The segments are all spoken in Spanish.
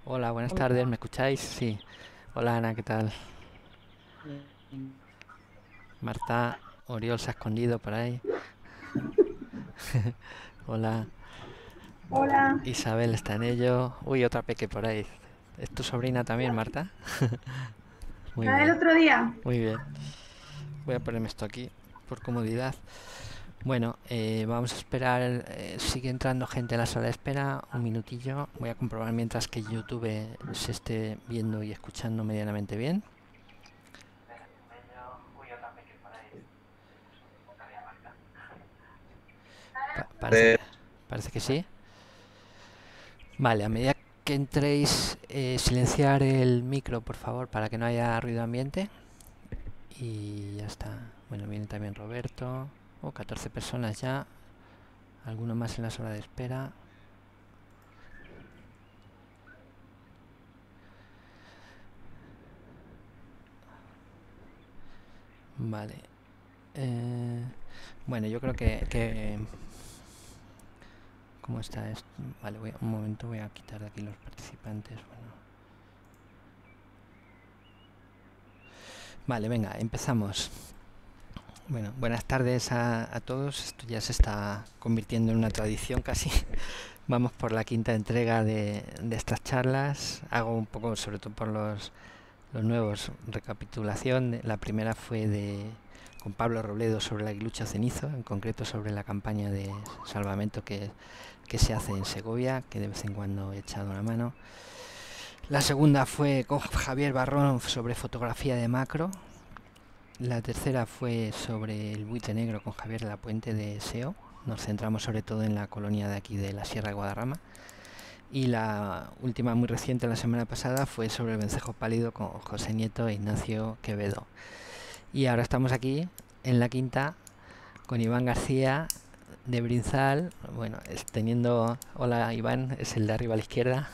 Hola, buenas tardes, Hola. ¿me escucháis? Sí. Hola Ana, ¿qué tal? Bien. Marta, Oriol se ha escondido por ahí. Hola, Hola. Isabel está en ello. Uy, otra peque por ahí. ¿Es tu sobrina también, Marta? Muy La del bien, otro día. muy bien. Voy a ponerme esto aquí por comodidad. Bueno, vamos a esperar. Sigue entrando gente en la sala de espera. Un minutillo. Voy a comprobar mientras que YouTube se esté viendo y escuchando medianamente bien. Parece que, De- parece que sí. Vale, a medida que entréis, silenciar el micro, por favor, para que no haya ruido ambiente. Y ya está. Bueno, viene también Roberto. Oh, 14 personas ya. Alguno más en la sala de espera. Vale. Eh, bueno, yo creo que ¿cómo está esto? Vale, un momento, voy a quitar de aquí los participantes. Bueno. Vale, venga, empezamos. Bueno, buenas tardes a todos. Esto ya se está convirtiendo en una tradición casi. Vamos por la quinta entrega de estas charlas. Hago un poco, sobre todo por los nuevos, recapitulación. La primera fue con Pablo Robledo sobre la lucha cenizo, en concreto sobre la campaña de salvamento que se hace en Segovia, que de vez en cuando he echado una mano. La segunda fue con Javier Barrón sobre fotografía de macro. La tercera fue sobre el buitre negro con Javier de la Puente de SEO. Nos centramos sobre todo en la colonia de aquí de la Sierra de Guadarrama. Y la última muy reciente, la semana pasada, fue sobre el vencejo pálido con José Nieto e Ignacio Quevedo. Y ahora estamos aquí en la quinta con Iván García de Brinzal. Bueno, teniendo... Hola Iván, es el de arriba a la izquierda,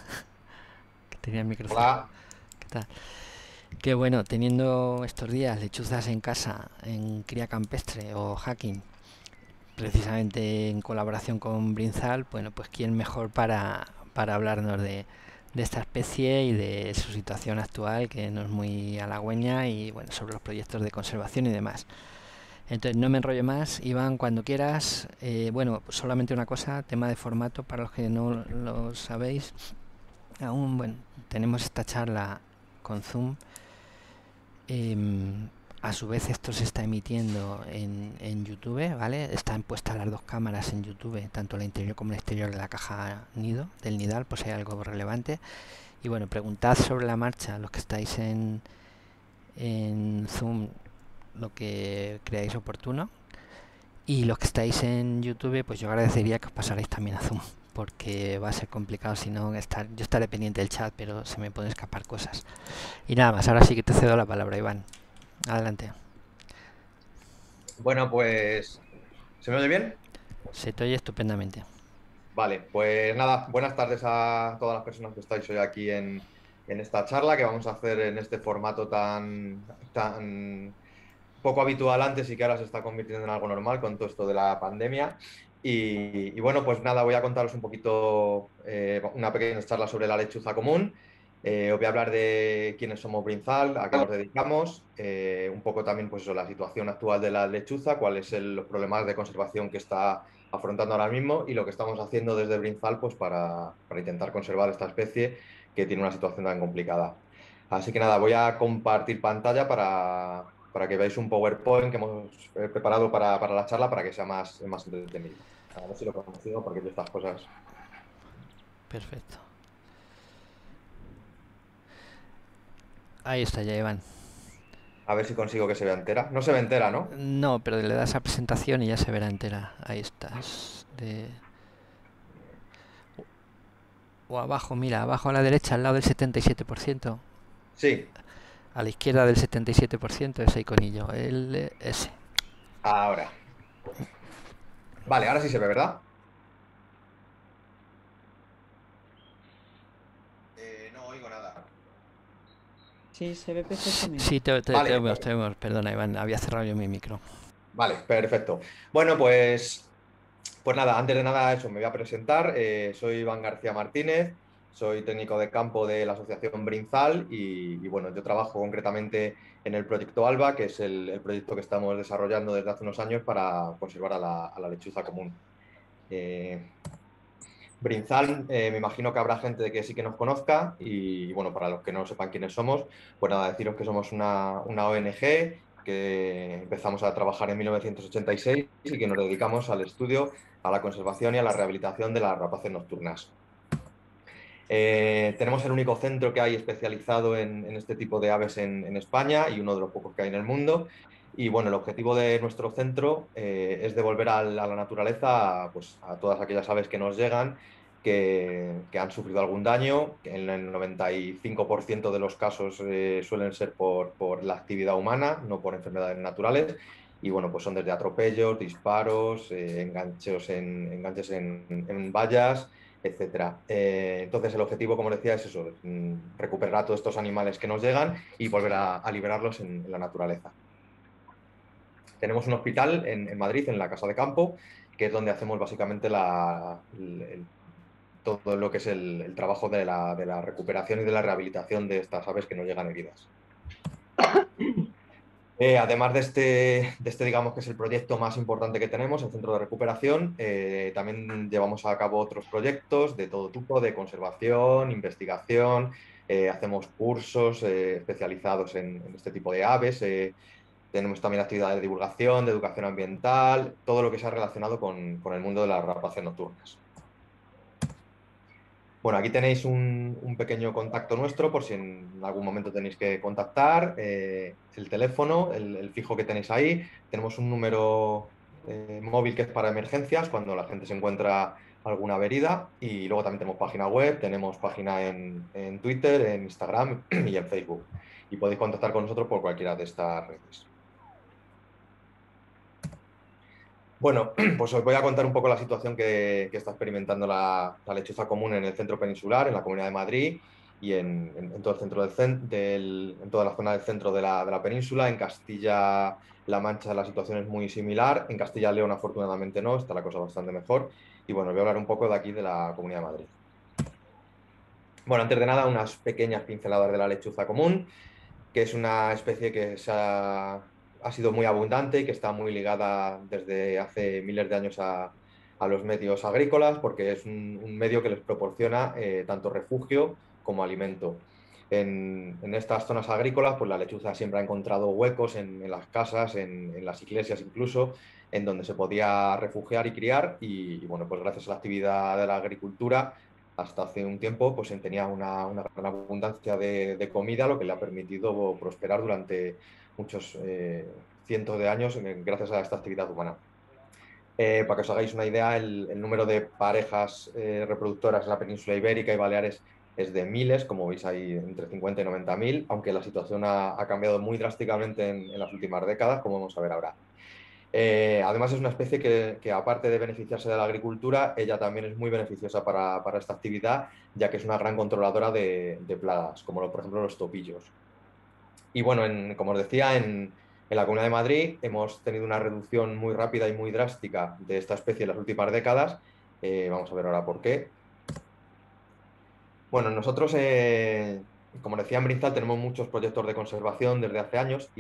que tenía el micro cerrado. Hola. ¿Qué tal? Qué bueno, teniendo estos días lechuzas en casa, en cría campestre o hacking, precisamente en colaboración con Brinzal, bueno, pues quién mejor para hablarnos de esta especie y de su situación actual, que no es muy halagüeña, y bueno, sobre los proyectos de conservación y demás. Entonces, no me enrollo más, Iván, cuando quieras. Bueno, solamente una cosa, tema de formato, para los que no lo sabéis. Aún, bueno, tenemos esta charla con Zoom. Em, a su vez esto se está emitiendo en YouTube, ¿vale? Están puestas las dos cámaras en YouTube, tanto la interior como la exterior de la caja nido, del nidal, por si hay algo relevante. Y bueno, preguntad sobre la marcha, los que estáis en Zoom, lo que creáis oportuno. Y los que estáis en YouTube, pues yo agradecería que os pasarais también a Zoom, porque va a ser complicado si no estar. Yo estaré pendiente del chat, pero se me pueden escapar cosas. Y nada más, ahora sí que te cedo la palabra, Iván. Adelante. Bueno, pues, ¿se me oye bien? Se te oye estupendamente. Vale, pues nada, buenas tardes a todas las personas que estáis hoy aquí en esta charla que vamos a hacer en este formato tan poco habitual antes y que ahora se está convirtiendo en algo normal con todo esto de la pandemia. Y bueno, pues nada, voy a contaros un poquito, una pequeña charla sobre la lechuza común. Os voy a hablar de quiénes somos Brinzal, a qué nos dedicamos, un poco también pues eso, la situación actual de la lechuza, cuáles son los problemas de conservación que está afrontando ahora mismo y lo que estamos haciendo desde Brinzal pues para intentar conservar esta especie que tiene una situación tan complicada. Así que nada, voy a compartir pantalla para que veáis un PowerPoint que hemos preparado para la charla para que sea más entretenido. A ver si lo consigo porque yo estas cosas. Perfecto. Ahí está ya, Iván. A ver si consigo que se vea entera. No se ve entera, ¿no? No, pero le das a presentación y ya se verá entera. Ahí estás. O abajo, mira, abajo a la derecha, al lado del 77%. Sí, A la izquierda del 77%, ese iconillo. Ese. ahora. Vale, ahora sí se ve, ¿verdad? No oigo nada. Sí, se ve Sí, perfectamente. sí, Vale, te vemos. Perdona, Iván, había cerrado yo mi micro. vale, perfecto. Bueno, pues nada, antes de nada eso, me voy a presentar. Soy Iván García Martínez, soy técnico de campo de la asociación Brinzal bueno, yo trabajo concretamente en el proyecto ALBA, que es el proyecto que estamos desarrollando desde hace unos años para conservar a la lechuza común. Brinzal, me imagino que habrá gente que sí que nos conozca bueno, para los que no sepan quiénes somos, pues nada, deciros que somos una ONG que empezamos a trabajar en 1986 y que nos dedicamos al estudio, a la conservación y a la rehabilitación de las rapaces nocturnas. Tenemos el único centro que hay especializado en este tipo de aves en España y uno de los pocos que hay en el mundo. Y bueno, el objetivo de nuestro centro es devolver a la naturaleza pues, a todas aquellas aves que nos llegan, que han sufrido algún daño, que en el 95% de los casos suelen ser por la actividad humana, no por enfermedades naturales. Y bueno, pues son desde atropellos, disparos, enganches en vallas, etcétera. Entonces, el objetivo, como decía, es eso, recuperar a todos estos animales que nos llegan y volver a liberarlos en la naturaleza. Tenemos un hospital en Madrid, en la Casa de Campo, que es donde hacemos básicamente todo lo que es el trabajo de la recuperación y de la rehabilitación de estas aves que nos llegan heridas. Además de este, digamos que es el proyecto más importante que tenemos, el centro de recuperación, también llevamos a cabo otros proyectos de todo tipo, de conservación, investigación, hacemos cursos especializados en este tipo de aves, tenemos también actividades de divulgación, de educación ambiental, todo lo que sea relacionado con el mundo de las rapaces nocturnas. Bueno, aquí tenéis un pequeño contacto nuestro por si en algún momento tenéis que contactar, el teléfono, el fijo que tenéis ahí. Tenemos un número móvil que es para emergencias, cuando la gente se encuentra alguna herida. Y luego también tenemos página web, tenemos página en Twitter, en Instagram y en Facebook. Y podéis contactar con nosotros por cualquiera de estas redes. Bueno, pues os voy a contar un poco la situación que está experimentando la lechuza común en el centro peninsular, en la Comunidad de Madrid y en todo el centro en toda la zona del centro de la península. En Castilla-La Mancha la situación es muy similar. En Castilla-León, afortunadamente, no, está la cosa bastante mejor. Y bueno, voy a hablar un poco de aquí de la Comunidad de Madrid. Bueno, antes de nada, unas pequeñas pinceladas de la lechuza común, que es una especie que ha sido muy abundante y que está muy ligada desde hace miles de años a los medios agrícolas, porque es un medio que les proporciona tanto refugio como alimento. En estas zonas agrícolas, pues la lechuza siempre ha encontrado huecos en las casas, en las iglesias incluso, en donde se podía refugiar y criar. Y bueno, pues gracias a la actividad de la agricultura, hasta hace un tiempo pues tenía una gran abundancia de comida, lo que le ha permitido prosperar durante muchos cientos de años gracias a esta actividad humana. Para que os hagáis una idea, el número de parejas reproductoras en la península ibérica y Baleares es de miles, como veis ahí, entre 50 y 90 mil, aunque la situación ha cambiado muy drásticamente en las últimas décadas, como vamos a ver ahora. Además es una especie que, aparte de beneficiarse de la agricultura, ella también es muy beneficiosa para esta actividad, ya que es una gran controladora de plagas, como por ejemplo los topillos. Y bueno, como os decía, en la Comunidad de Madrid hemos tenido una reducción muy rápida y muy drástica de esta especie en las últimas décadas. Vamos a ver ahora por qué. Bueno, nosotros, como decía en Brinzal, tenemos muchos proyectos de conservación desde hace años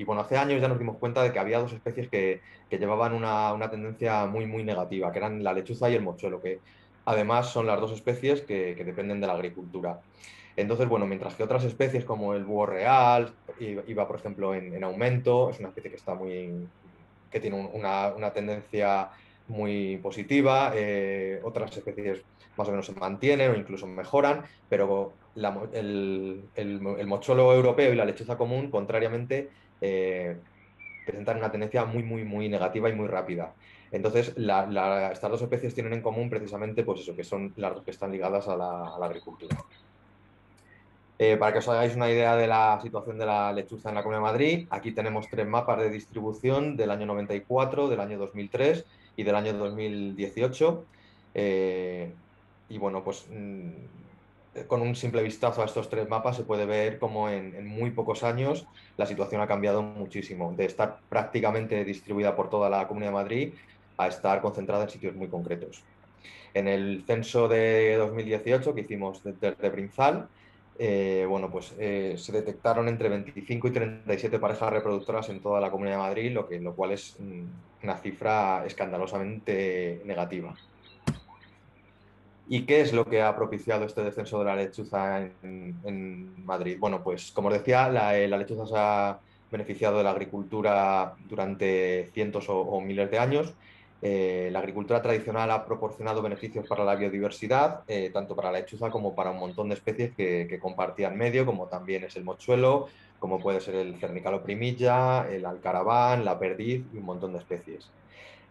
bueno, hace años ya nos dimos cuenta de que había dos especies que llevaban una tendencia muy, muy negativa, que eran la lechuza y el mochuelo, que además son las dos especies que dependen de la agricultura. Entonces, bueno, mientras que otras especies como el búho real iba, por ejemplo, en aumento, es una especie que tiene una tendencia muy positiva, otras especies más o menos se mantienen o incluso mejoran, pero el mochuelo europeo y la lechuza común, contrariamente, presentan una tendencia muy, muy, muy negativa y muy rápida. Entonces, estas dos especies tienen en común precisamente pues eso, que son las dos que están ligadas a la agricultura. Para que os hagáis una idea de la situación de la lechuza en la Comunidad de Madrid, aquí tenemos tres mapas de distribución del año 94, del año 2003 y del año 2018. Y bueno, pues con un simple vistazo a estos tres mapas se puede ver cómo en muy pocos años la situación ha cambiado muchísimo, de estar prácticamente distribuida por toda la Comunidad de Madrid a estar concentrada en sitios muy concretos. En el censo de 2018 que hicimos de Brinzal, se detectaron entre 25 y 37 parejas reproductoras en toda la Comunidad de Madrid, lo cual es una cifra escandalosamente negativa. ¿Y qué es lo que ha propiciado este descenso de la lechuza en Madrid? Bueno, pues como os decía, la lechuza se ha beneficiado de la agricultura durante cientos o miles de años. La agricultura tradicional ha proporcionado beneficios para la biodiversidad, tanto para la lechuza como para un montón de especies que compartían medio, como también es el mochuelo, como puede ser el cernícalo primilla, el alcaraván, la perdiz y un montón de especies.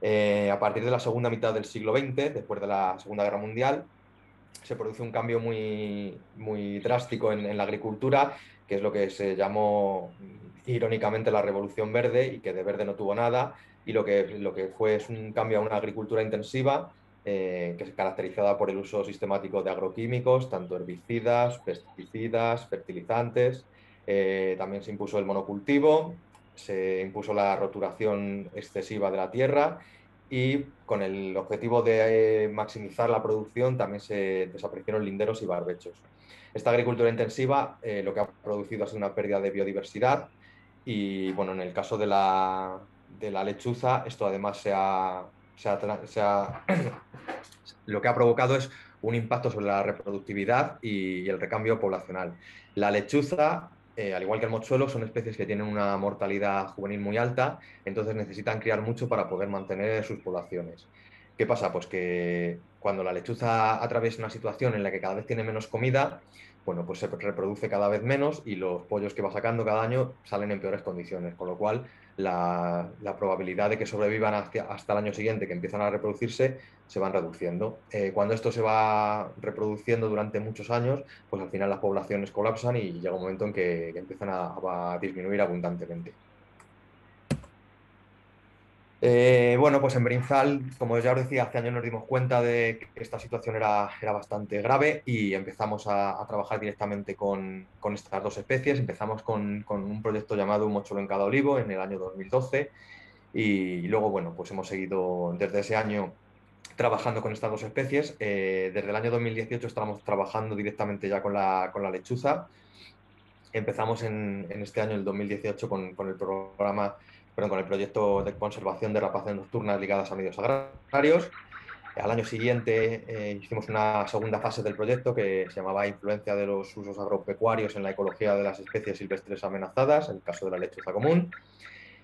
A partir de la segunda mitad del siglo XX, después de la Segunda Guerra Mundial, se produce un cambio muy drástico en la agricultura, que es lo que se llamó irónicamente la Revolución Verde, y que de verde no tuvo nada, y lo que fue es un cambio a una agricultura intensiva, que es caracterizada por el uso sistemático de agroquímicos, tanto herbicidas, pesticidas, fertilizantes. También se impuso el monocultivo, se impuso la roturación excesiva de la tierra, y con el objetivo de maximizar la producción también se desaparecieron linderos y barbechos. Esta agricultura intensiva lo que ha producido ha sido una pérdida de biodiversidad, y bueno, en el caso de la lechuza, esto además lo que ha provocado es un impacto sobre la reproductividad y el recambio poblacional. La lechuza, al igual que el mochuelo, son especies que tienen una mortalidad juvenil muy alta, entonces necesitan criar mucho para poder mantener sus poblaciones. ¿Qué pasa? Pues que cuando la lechuza atraviesa una situación en la que cada vez tiene menos comida, bueno, pues se reproduce cada vez menos y los pollos que va sacando cada año salen en peores condiciones, con lo cual la probabilidad de que sobrevivan hasta el año siguiente, que empiezan a reproducirse, se van reduciendo. Cuando esto se va reproduciendo durante muchos años, pues al final las poblaciones colapsan y llega un momento en que empiezan a disminuir abundantemente. Bueno, pues en Brinzal, como ya os decía, hace años nos dimos cuenta de que esta situación era bastante grave y empezamos a trabajar directamente con estas dos especies. Empezamos con un proyecto llamado Un mochuelo en cada olivo en el año 2012, y luego, bueno, pues hemos seguido desde ese año trabajando con estas dos especies. Desde el año 2018 estamos trabajando directamente ya con la lechuza. Empezamos en este año, el 2018, con el programa, perdón, con el proyecto de conservación de rapaces nocturnas ligadas a medios agrarios. Al año siguiente hicimos una segunda fase del proyecto que se llamaba Influencia de los usos agropecuarios en la ecología de las especies silvestres amenazadas, en el caso de la lechuza común.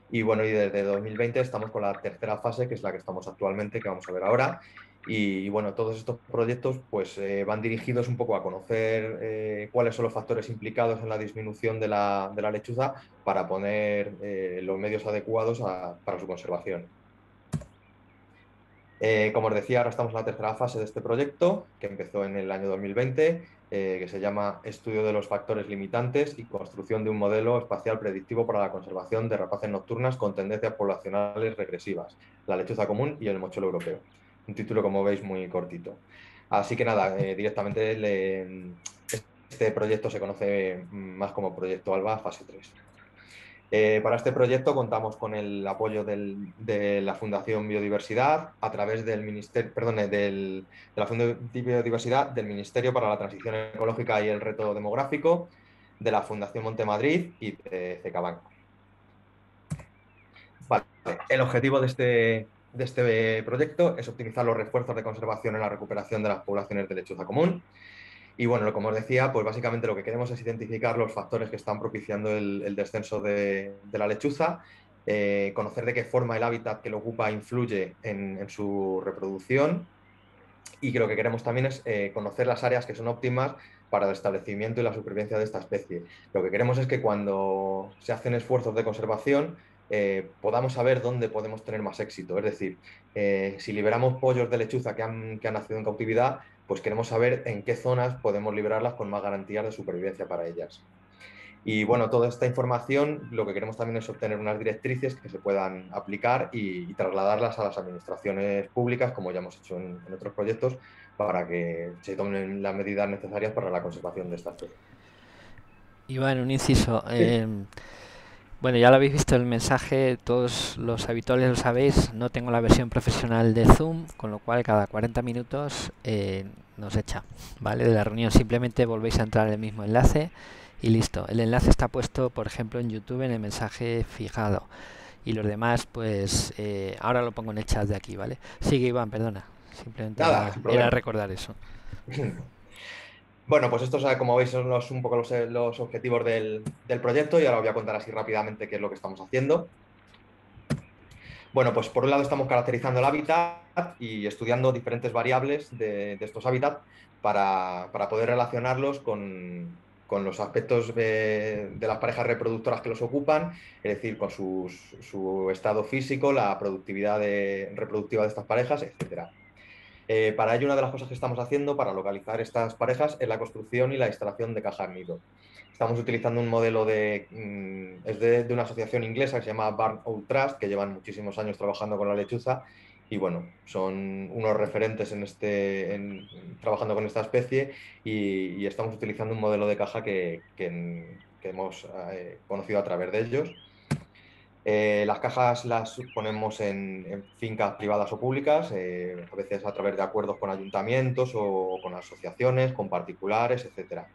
Y bueno, y desde 2020 estamos con la tercera fase, que es la que estamos actualmente, que vamos a ver ahora. Y bueno, todos estos proyectos pues van dirigidos un poco a conocer cuáles son los factores implicados en la disminución de la lechuza, para poner los medios adecuados para su conservación. Como os decía, ahora estamos en la tercera fase de este proyecto, que empezó en el año 2020, que se llama Estudio de los factores limitantes y construcción de un modelo espacial predictivo para la conservación de rapaces nocturnas con tendencias poblacionales regresivas, la lechuza común y el mochuelo europeo. Un título, como veis, muy cortito. Así que nada, directamente este proyecto se conoce más como Proyecto ALBA Fase 3. Para este proyecto contamos con el apoyo de la Fundación Biodiversidad a través del Ministerio, perdón, de la Fundación Biodiversidad, del Ministerio para la Transición Ecológica y el Reto Demográfico, de la Fundación Montemadrid y de CECABANC. Vale. El objetivo de este proyecto es optimizar los refuerzos de conservación en la recuperación de las poblaciones de lechuza común. Y bueno, como os decía, pues básicamente lo que queremos es identificar los factores que están propiciando el descenso de la lechuza, conocer de qué forma el hábitat que lo ocupa influye en su reproducción, y que lo que queremos también es conocer las áreas que son óptimas para el establecimiento y la supervivencia de esta especie. Lo que queremos es que cuando se hacen esfuerzos de conservación podamos saber dónde podemos tener más éxito. Es decir, si liberamos pollos de lechuza que han nacido en cautividad, pues queremos saber en qué zonas podemos liberarlas con más garantías de supervivencia para ellas. Y bueno, toda esta información lo que queremos también es obtener unas directrices que se puedan aplicar y trasladarlas a las administraciones públicas, como ya hemos hecho en otros proyectos, para que se tomen las medidas necesarias para la conservación de esta especie. Iván, un inciso. Bueno, ya lo habéis visto el mensaje, todos los habituales lo sabéis, no tengo la versión profesional de Zoom, con lo cual cada 40 minutos nos echa, ¿vale? De la reunión simplemente volvéis a entrar en el mismo enlace y listo. El enlace está puesto, por ejemplo, en YouTube en el mensaje fijado y los demás, pues ahora lo pongo en el chat de aquí, ¿vale? Sigue Iván, perdona, simplemente Nada, sin era problema. recordar eso. Bueno, pues estos, como veis, son un poco los objetivos del proyecto y ahora os voy a contar así rápidamente qué es lo que estamos haciendo. Bueno, pues por un lado estamos caracterizando el hábitat y estudiando diferentes variables de estos hábitats para poder relacionarlos con los aspectos de las parejas reproductoras que los ocupan, es decir, con su estado físico, la productividad reproductiva de estas parejas, etcétera. Para ello, una de las cosas que estamos haciendo para localizar estas parejas es la construcción y la instalación de cajas nido. Estamos utilizando un modelo es de una asociación inglesa que se llama Barn Owl Trust, que llevan muchísimos años trabajando con la lechuza y bueno, son unos referentes trabajando con esta especie y estamos utilizando un modelo de caja que hemos conocido a través de ellos. Las cajas las ponemos en fincas privadas o públicas, a veces a través de acuerdos con ayuntamientos o con asociaciones, con particulares, etcétera.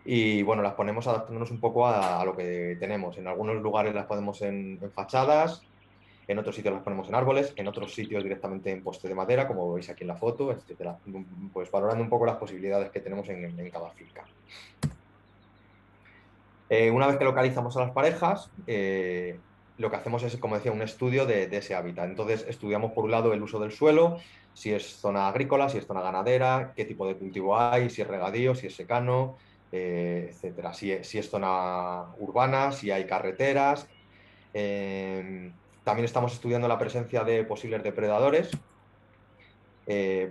Y bueno, las ponemos adaptándonos un poco a lo que tenemos. En algunos lugares las ponemos en fachadas, en otros sitios las ponemos en árboles, en otros sitios directamente en postes de madera, como veis aquí en la foto, etcétera. Pues valorando un poco las posibilidades que tenemos en cada finca. Una vez que localizamos a las parejas, lo que hacemos es, como decía, un estudio de ese hábitat. Entonces, estudiamos por un lado el uso del suelo, si es zona agrícola, si es zona ganadera, qué tipo de cultivo hay, si es regadío, si es secano, etcétera. Si es zona urbana, si hay carreteras. También estamos estudiando la presencia de posibles depredadores,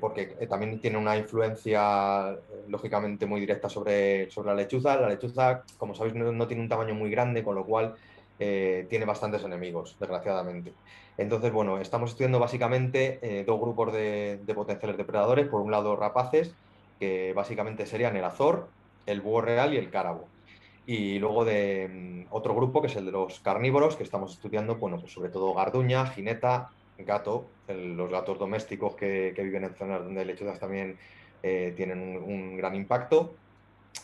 porque también tiene una influencia lógicamente muy directa sobre la lechuza. La lechuza, como sabéis, no tiene un tamaño muy grande, con lo cual tiene bastantes enemigos, desgraciadamente. Entonces, bueno, estamos estudiando básicamente dos grupos de potenciales depredadores. Por un lado, rapaces, que básicamente serían el azor, el búho real y el cárabo. Y luego de otro grupo, que es el de los carnívoros, que estamos estudiando, bueno, pues sobre todo garduña, jineta, gato, los gatos domésticos que viven en zonas donde hay lechuzas también tienen un gran impacto.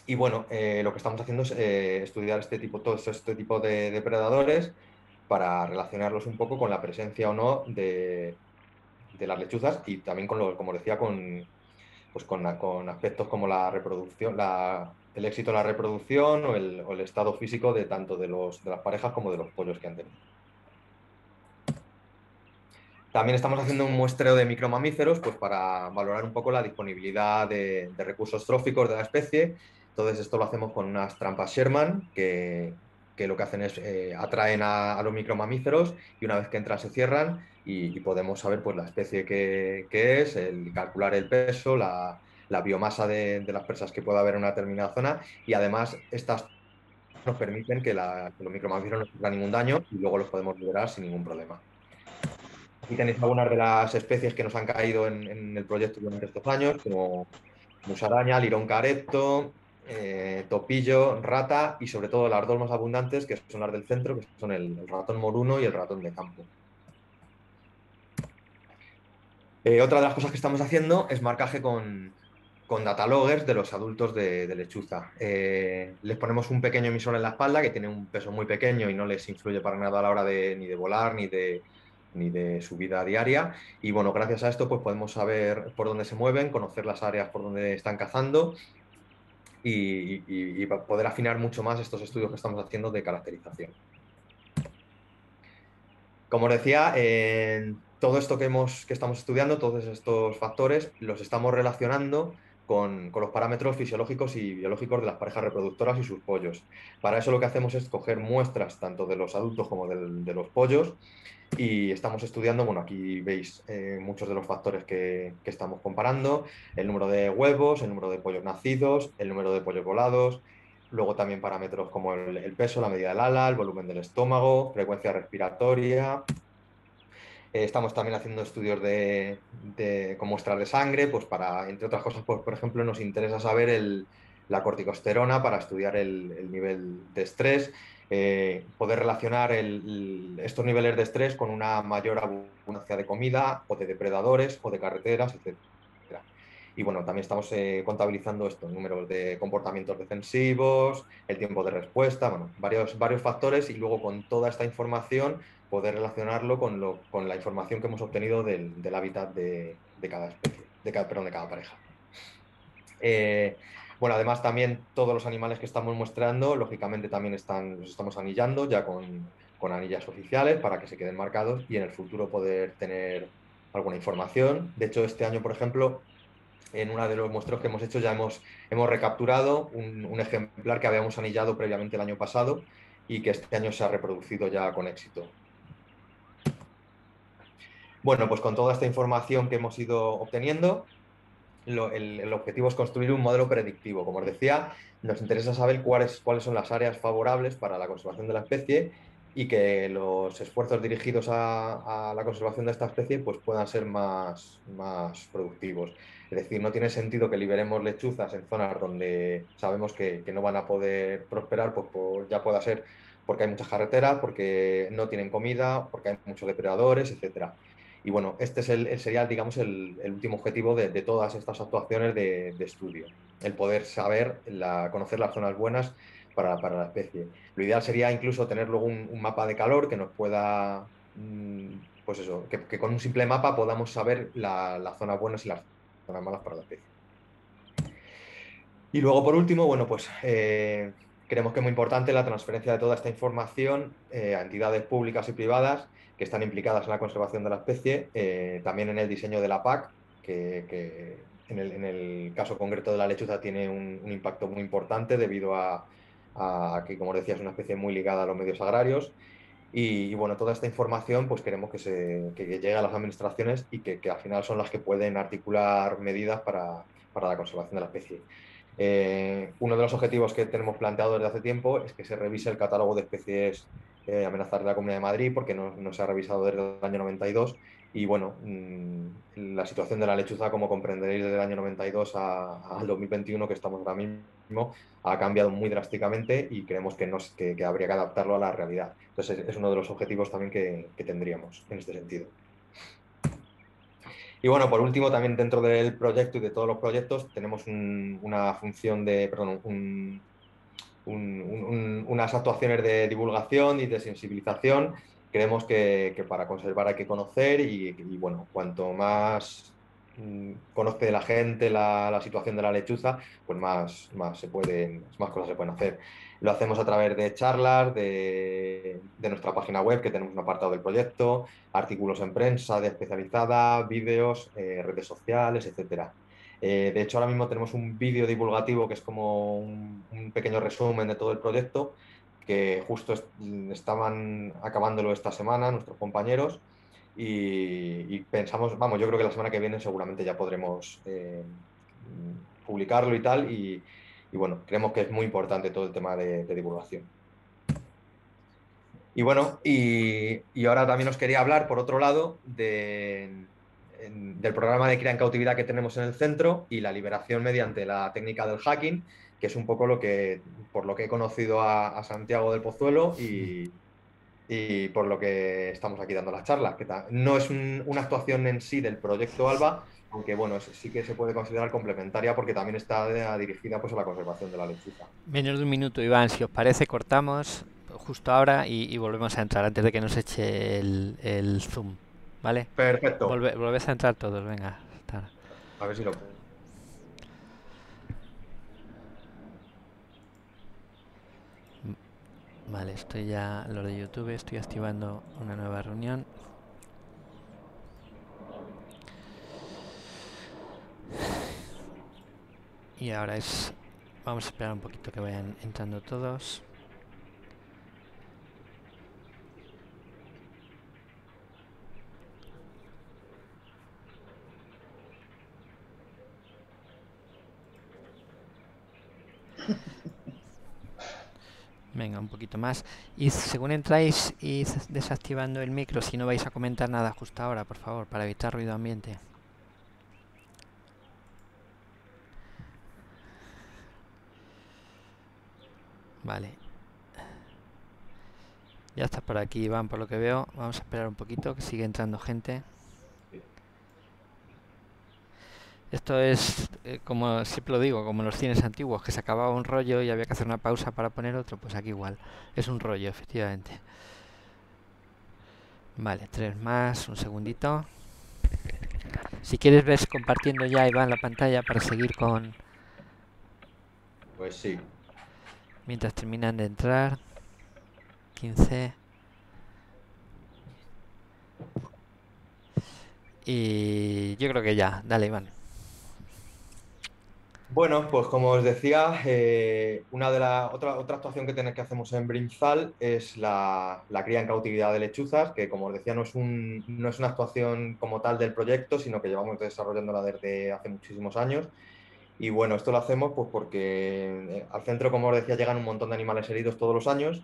Y bueno, lo que estamos haciendo es estudiar todo este tipo de depredadores para relacionarlos un poco con la presencia o no de las lechuzas y también como decía, con aspectos como la reproducción, el éxito en la reproducción o el estado físico de tanto de las parejas como de los pollos que han tenido. También estamos haciendo un muestreo de micromamíferos pues, para valorar un poco la disponibilidad de recursos tróficos de la especie. Entonces, esto lo hacemos con unas trampas Sherman que lo que hacen es atraen a los micromamíferos y una vez que entran se cierran y podemos saber pues, la especie que es, calcular el peso, la biomasa de las presas que pueda haber en una determinada zona y además estas nos permiten que los micromamíferos no sufran ningún daño y luego los podemos liberar sin ningún problema. Aquí tenéis algunas de las especies que nos han caído en el proyecto durante estos años, como musaraña, lirón careto, topillo, rata y sobre todo las dos más abundantes, que son las del centro, que son el ratón moruno y el ratón de campo. Otra de las cosas que estamos haciendo es marcaje con dataloggers de los adultos de lechuza. Les ponemos un pequeño emisor en la espalda que tiene un peso muy pequeño y no les influye para nada a la hora ni de volar ni de su vida diaria. Y bueno, gracias a esto pues podemos saber por dónde se mueven, conocer las áreas por donde están cazando y poder afinar mucho más estos estudios que estamos haciendo de caracterización. Como os decía, todo esto que estamos estudiando, todos estos factores, los estamos relacionando con los parámetros fisiológicos y biológicos de las parejas reproductoras y sus pollos. Para eso lo que hacemos es coger muestras tanto de los adultos como de los pollos y estamos estudiando, bueno, aquí veis muchos de los factores que estamos comparando, el número de huevos, el número de pollos nacidos, el número de pollos volados, luego también parámetros como el peso, la medida del ala, el volumen del estómago, frecuencia respiratoria. Estamos también haciendo estudios con muestras de sangre, pues para, entre otras cosas, pues, por ejemplo, nos interesa saber la corticosterona para estudiar el nivel de estrés poder relacionar estos niveles de estrés con una mayor abundancia de comida o de depredadores o de carreteras, etcétera. Y bueno, también estamos contabilizando estos números de comportamientos defensivos, el tiempo de respuesta, bueno, varios factores y luego con toda esta información poder relacionarlo con la información que hemos obtenido del hábitat de cada especie, perdón, de cada pareja. Bueno, además también todos los animales que estamos muestrando, lógicamente también los estamos anillando ya con anillas oficiales para que se queden marcados y en el futuro poder tener alguna información. De hecho, este año, por ejemplo, en uno de los muestreos que hemos hecho ya hemos recapturado un ejemplar que habíamos anillado previamente el año pasado y que este año se ha reproducido ya con éxito. Bueno, pues con toda esta información que hemos ido obteniendo, el objetivo es construir un modelo predictivo. Como os decía, nos interesa saber cuáles son las áreas favorables para la conservación de la especie y que los esfuerzos dirigidos a la conservación de esta especie pues, puedan ser más productivos. Es decir, no tiene sentido que liberemos lechuzas en zonas donde sabemos que no van a poder prosperar, pues ya pueda ser porque hay muchas carreteras, porque no tienen comida, porque hay muchos depredadores, etcétera. Y bueno, este es sería, digamos, el último objetivo de todas estas actuaciones de estudio, el poder saber, conocer las zonas buenas para la especie. Lo ideal sería incluso tener luego un mapa de calor que nos pueda, pues eso, que con un simple mapa podamos saber las zonas buenas y las zonas malas para la especie. Y luego, por último, bueno, pues creemos que es muy importante la transferencia de toda esta información a entidades públicas y privadas que están implicadas en la conservación de la especie, también en el diseño de la PAC, que en el caso concreto de la lechuza tiene un impacto muy importante debido a que, como os decía, es una especie muy ligada a los medios agrarios. Y, bueno, toda esta información pues queremos que llegue a las administraciones y que al final son las que pueden articular medidas para la conservación de la especie. Uno de los objetivos que tenemos planteado desde hace tiempo es que se revise el catálogo de especies amenazadas de la Comunidad de Madrid, porque no se ha revisado desde el año 92. Y bueno, la situación de la lechuza, como comprenderéis, desde el año 92 al 2021, que estamos ahora mismo, ha cambiado muy drásticamente y creemos que habría que adaptarlo a la realidad. Entonces, es uno de los objetivos también que tendríamos en este sentido. Y bueno, por último, también dentro del proyecto y de todos los proyectos tenemos una función de, perdón, unas actuaciones de divulgación y de sensibilización. Creemos que para conservar hay que conocer y bueno, cuanto más conoce la gente la situación de la lechuza, pues más cosas se pueden hacer. Lo hacemos a través de charlas, de nuestra página web, que tenemos un apartado del proyecto, artículos en prensa de especializada, vídeos, redes sociales, etcétera. De hecho, ahora mismo tenemos un vídeo divulgativo que es como un pequeño resumen de todo el proyecto, que justo estaban acabándolo esta semana nuestros compañeros y pensamos, vamos, yo creo que la semana que viene seguramente ya podremos publicarlo y tal, y bueno, creemos que es muy importante todo el tema de divulgación. Y bueno, y ahora también os quería hablar, por otro lado, del programa de cría en cautividad que tenemos en el centro y la liberación mediante la técnica del hacking, que es un poco por lo que he conocido a Santiago del Pozuelo y por lo que estamos aquí dando las charlas. No es una actuación en sí del proyecto ALBA, aunque bueno, sí que se puede considerar complementaria porque también está dirigida pues, a la conservación de la lechuza. Menos de un minuto, Iván, si os parece, cortamos justo ahora y volvemos a entrar antes de que nos eche el Zoom, ¿vale? Perfecto. Volvés a entrar todos, venga. A ver si lo... Vale, estoy ya, lo de YouTube, estoy activando una nueva reunión. Y ahora vamos a esperar un poquito que vayan entrando todos. Venga, un poquito más. Y según entráis, id desactivando el micro si no vais a comentar nada justo ahora, por favor, para evitar ruido ambiente. Vale. Ya está por aquí Iván, por lo que veo. Vamos a esperar un poquito, que sigue entrando gente. Esto es, como siempre lo digo, como en los cines antiguos, que se acababa un rollo y había que hacer una pausa para poner otro, pues aquí igual. Es un rollo, efectivamente. Vale, 3 más, un segundito. Si quieres ves compartiendo ya, Iván, la pantalla para seguir con... Pues sí. Mientras terminan de entrar. 15. Y yo creo que ya. Dale, Iván. Bueno, pues como os decía, una de otra actuación que hacemos en Brimzal es la cría en cautividad de lechuzas, que como os decía no es una actuación como tal del proyecto, sino que llevamos desarrollándola desde hace muchísimos años. Y bueno, esto lo hacemos pues porque al centro, como os decía, llegan un montón de animales heridos todos los años,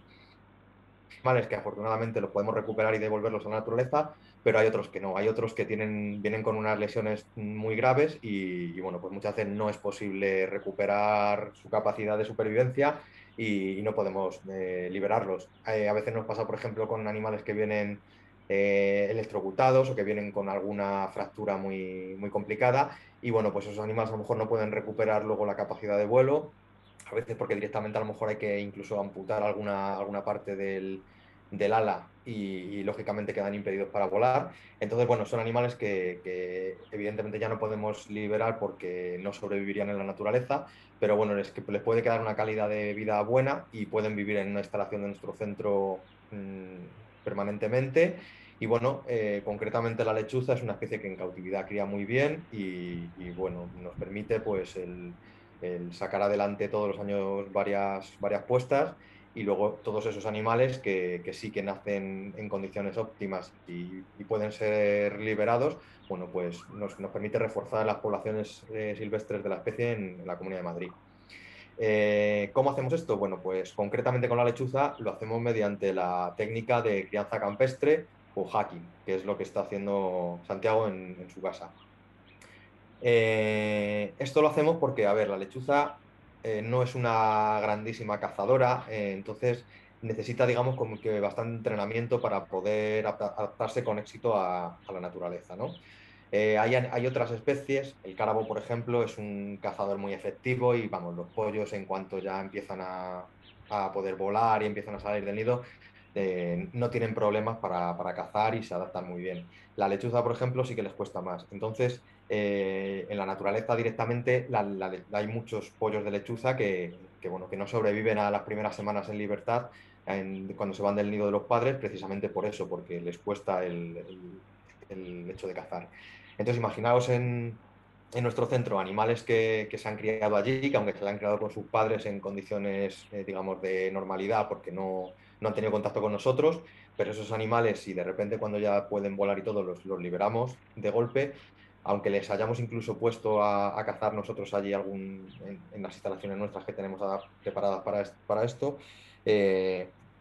animales que afortunadamente los podemos recuperar y devolverlos a la naturaleza, pero hay otros que no, hay otros que vienen con unas lesiones muy graves y, bueno, pues muchas veces no es posible recuperar su capacidad de supervivencia y no podemos liberarlos. A veces nos pasa, por ejemplo, con animales que vienen electrocutados o que vienen con alguna fractura muy complicada y bueno, pues esos animales a lo mejor no pueden recuperar luego la capacidad de vuelo, a veces porque directamente a lo mejor hay que incluso amputar alguna parte del ala y lógicamente quedan impedidos para volar. Entonces, bueno, son animales que evidentemente ya no podemos liberar porque no sobrevivirían en la naturaleza, pero bueno, les puede quedar una calidad de vida buena y pueden vivir en una instalación de nuestro centro permanentemente. Y bueno, concretamente la lechuza es una especie que en cautividad cría muy bien y bueno, nos permite pues el sacar adelante todos los años varias puestas y luego todos esos animales que sí que nacen en condiciones óptimas y pueden ser liberados, bueno, pues nos permite reforzar las poblaciones silvestres de la especie en la Comunidad de Madrid. ¿Cómo hacemos esto? Bueno, pues concretamente con la lechuza lo hacemos mediante la técnica de crianza campestre o hacking, que es lo que está haciendo Santiago en su casa. Esto lo hacemos porque, a ver, la lechuza no es una grandísima cazadora, entonces necesita, digamos, como que bastante entrenamiento para poder adaptarse con éxito a la naturaleza, ¿no? Hay otras especies, el cárabo, por ejemplo, es un cazador muy efectivo y, vamos, los pollos en cuanto ya empiezan a poder volar y empiezan a salir del nido, no tienen problemas para cazar y se adaptan muy bien. La lechuza, por ejemplo, sí que les cuesta más. Entonces, en la naturaleza directamente hay muchos pollos de lechuza bueno, que no sobreviven a las primeras semanas en libertad cuando se van del nido de los padres, precisamente por eso, porque les cuesta el hecho de cazar. Entonces, imaginaos en nuestro centro animales que se han criado allí, que aunque se han criado con sus padres en condiciones, digamos, de normalidad, porque no han tenido contacto con nosotros, pero esos animales, si de repente cuando ya pueden volar y todo, los liberamos de golpe, aunque les hayamos incluso puesto a cazar nosotros allí en las instalaciones nuestras que tenemos preparadas para esto,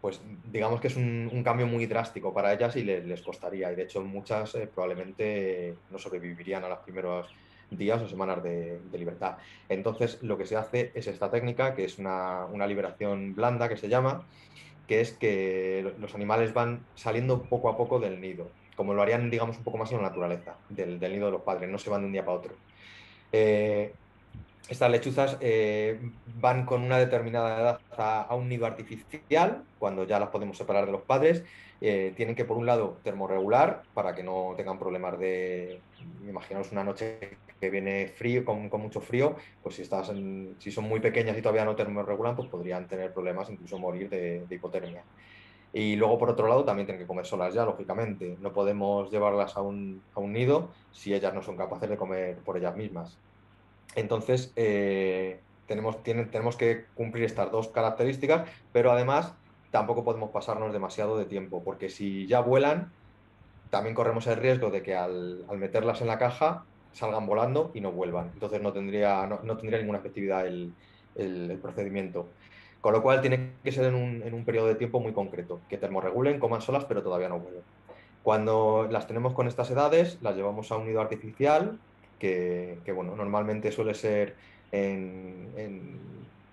pues digamos que es un cambio muy drástico para ellas y les costaría. Y de hecho muchas probablemente no sobrevivirían a los primeros días o semanas de libertad. Entonces lo que se hace es esta técnica, que es una liberación blanda que se llama, que es que los animales van saliendo poco a poco del nido, como lo harían, digamos, un poco más en la naturaleza, del nido de los padres, no se van de un día para otro. Eh, Estas lechuzas van con una determinada edad a un nido artificial, cuando ya las podemos separar de los padres. Tienen que, por un lado, termorregular para que no tengan problemas imaginaos una noche que viene frío, con mucho frío, pues si son muy pequeñas y todavía no termorregulan, pues podrían tener problemas, incluso morir de hipotermia. Y luego, por otro lado, también tienen que comer solas ya, lógicamente. No podemos llevarlas a un nido si ellas no son capaces de comer por ellas mismas. Entonces, tenemos que cumplir estas dos características, pero además tampoco podemos pasarnos demasiado de tiempo, porque si ya vuelan, también corremos el riesgo de que al meterlas en la caja salgan volando y no vuelvan. Entonces no tendría ninguna efectividad el procedimiento. Con lo cual tiene que ser en un periodo de tiempo muy concreto, que termorregulen, coman solas, pero todavía no vuelven. Cuando las tenemos con estas edades, las llevamos a un nido artificial, bueno, normalmente suele ser en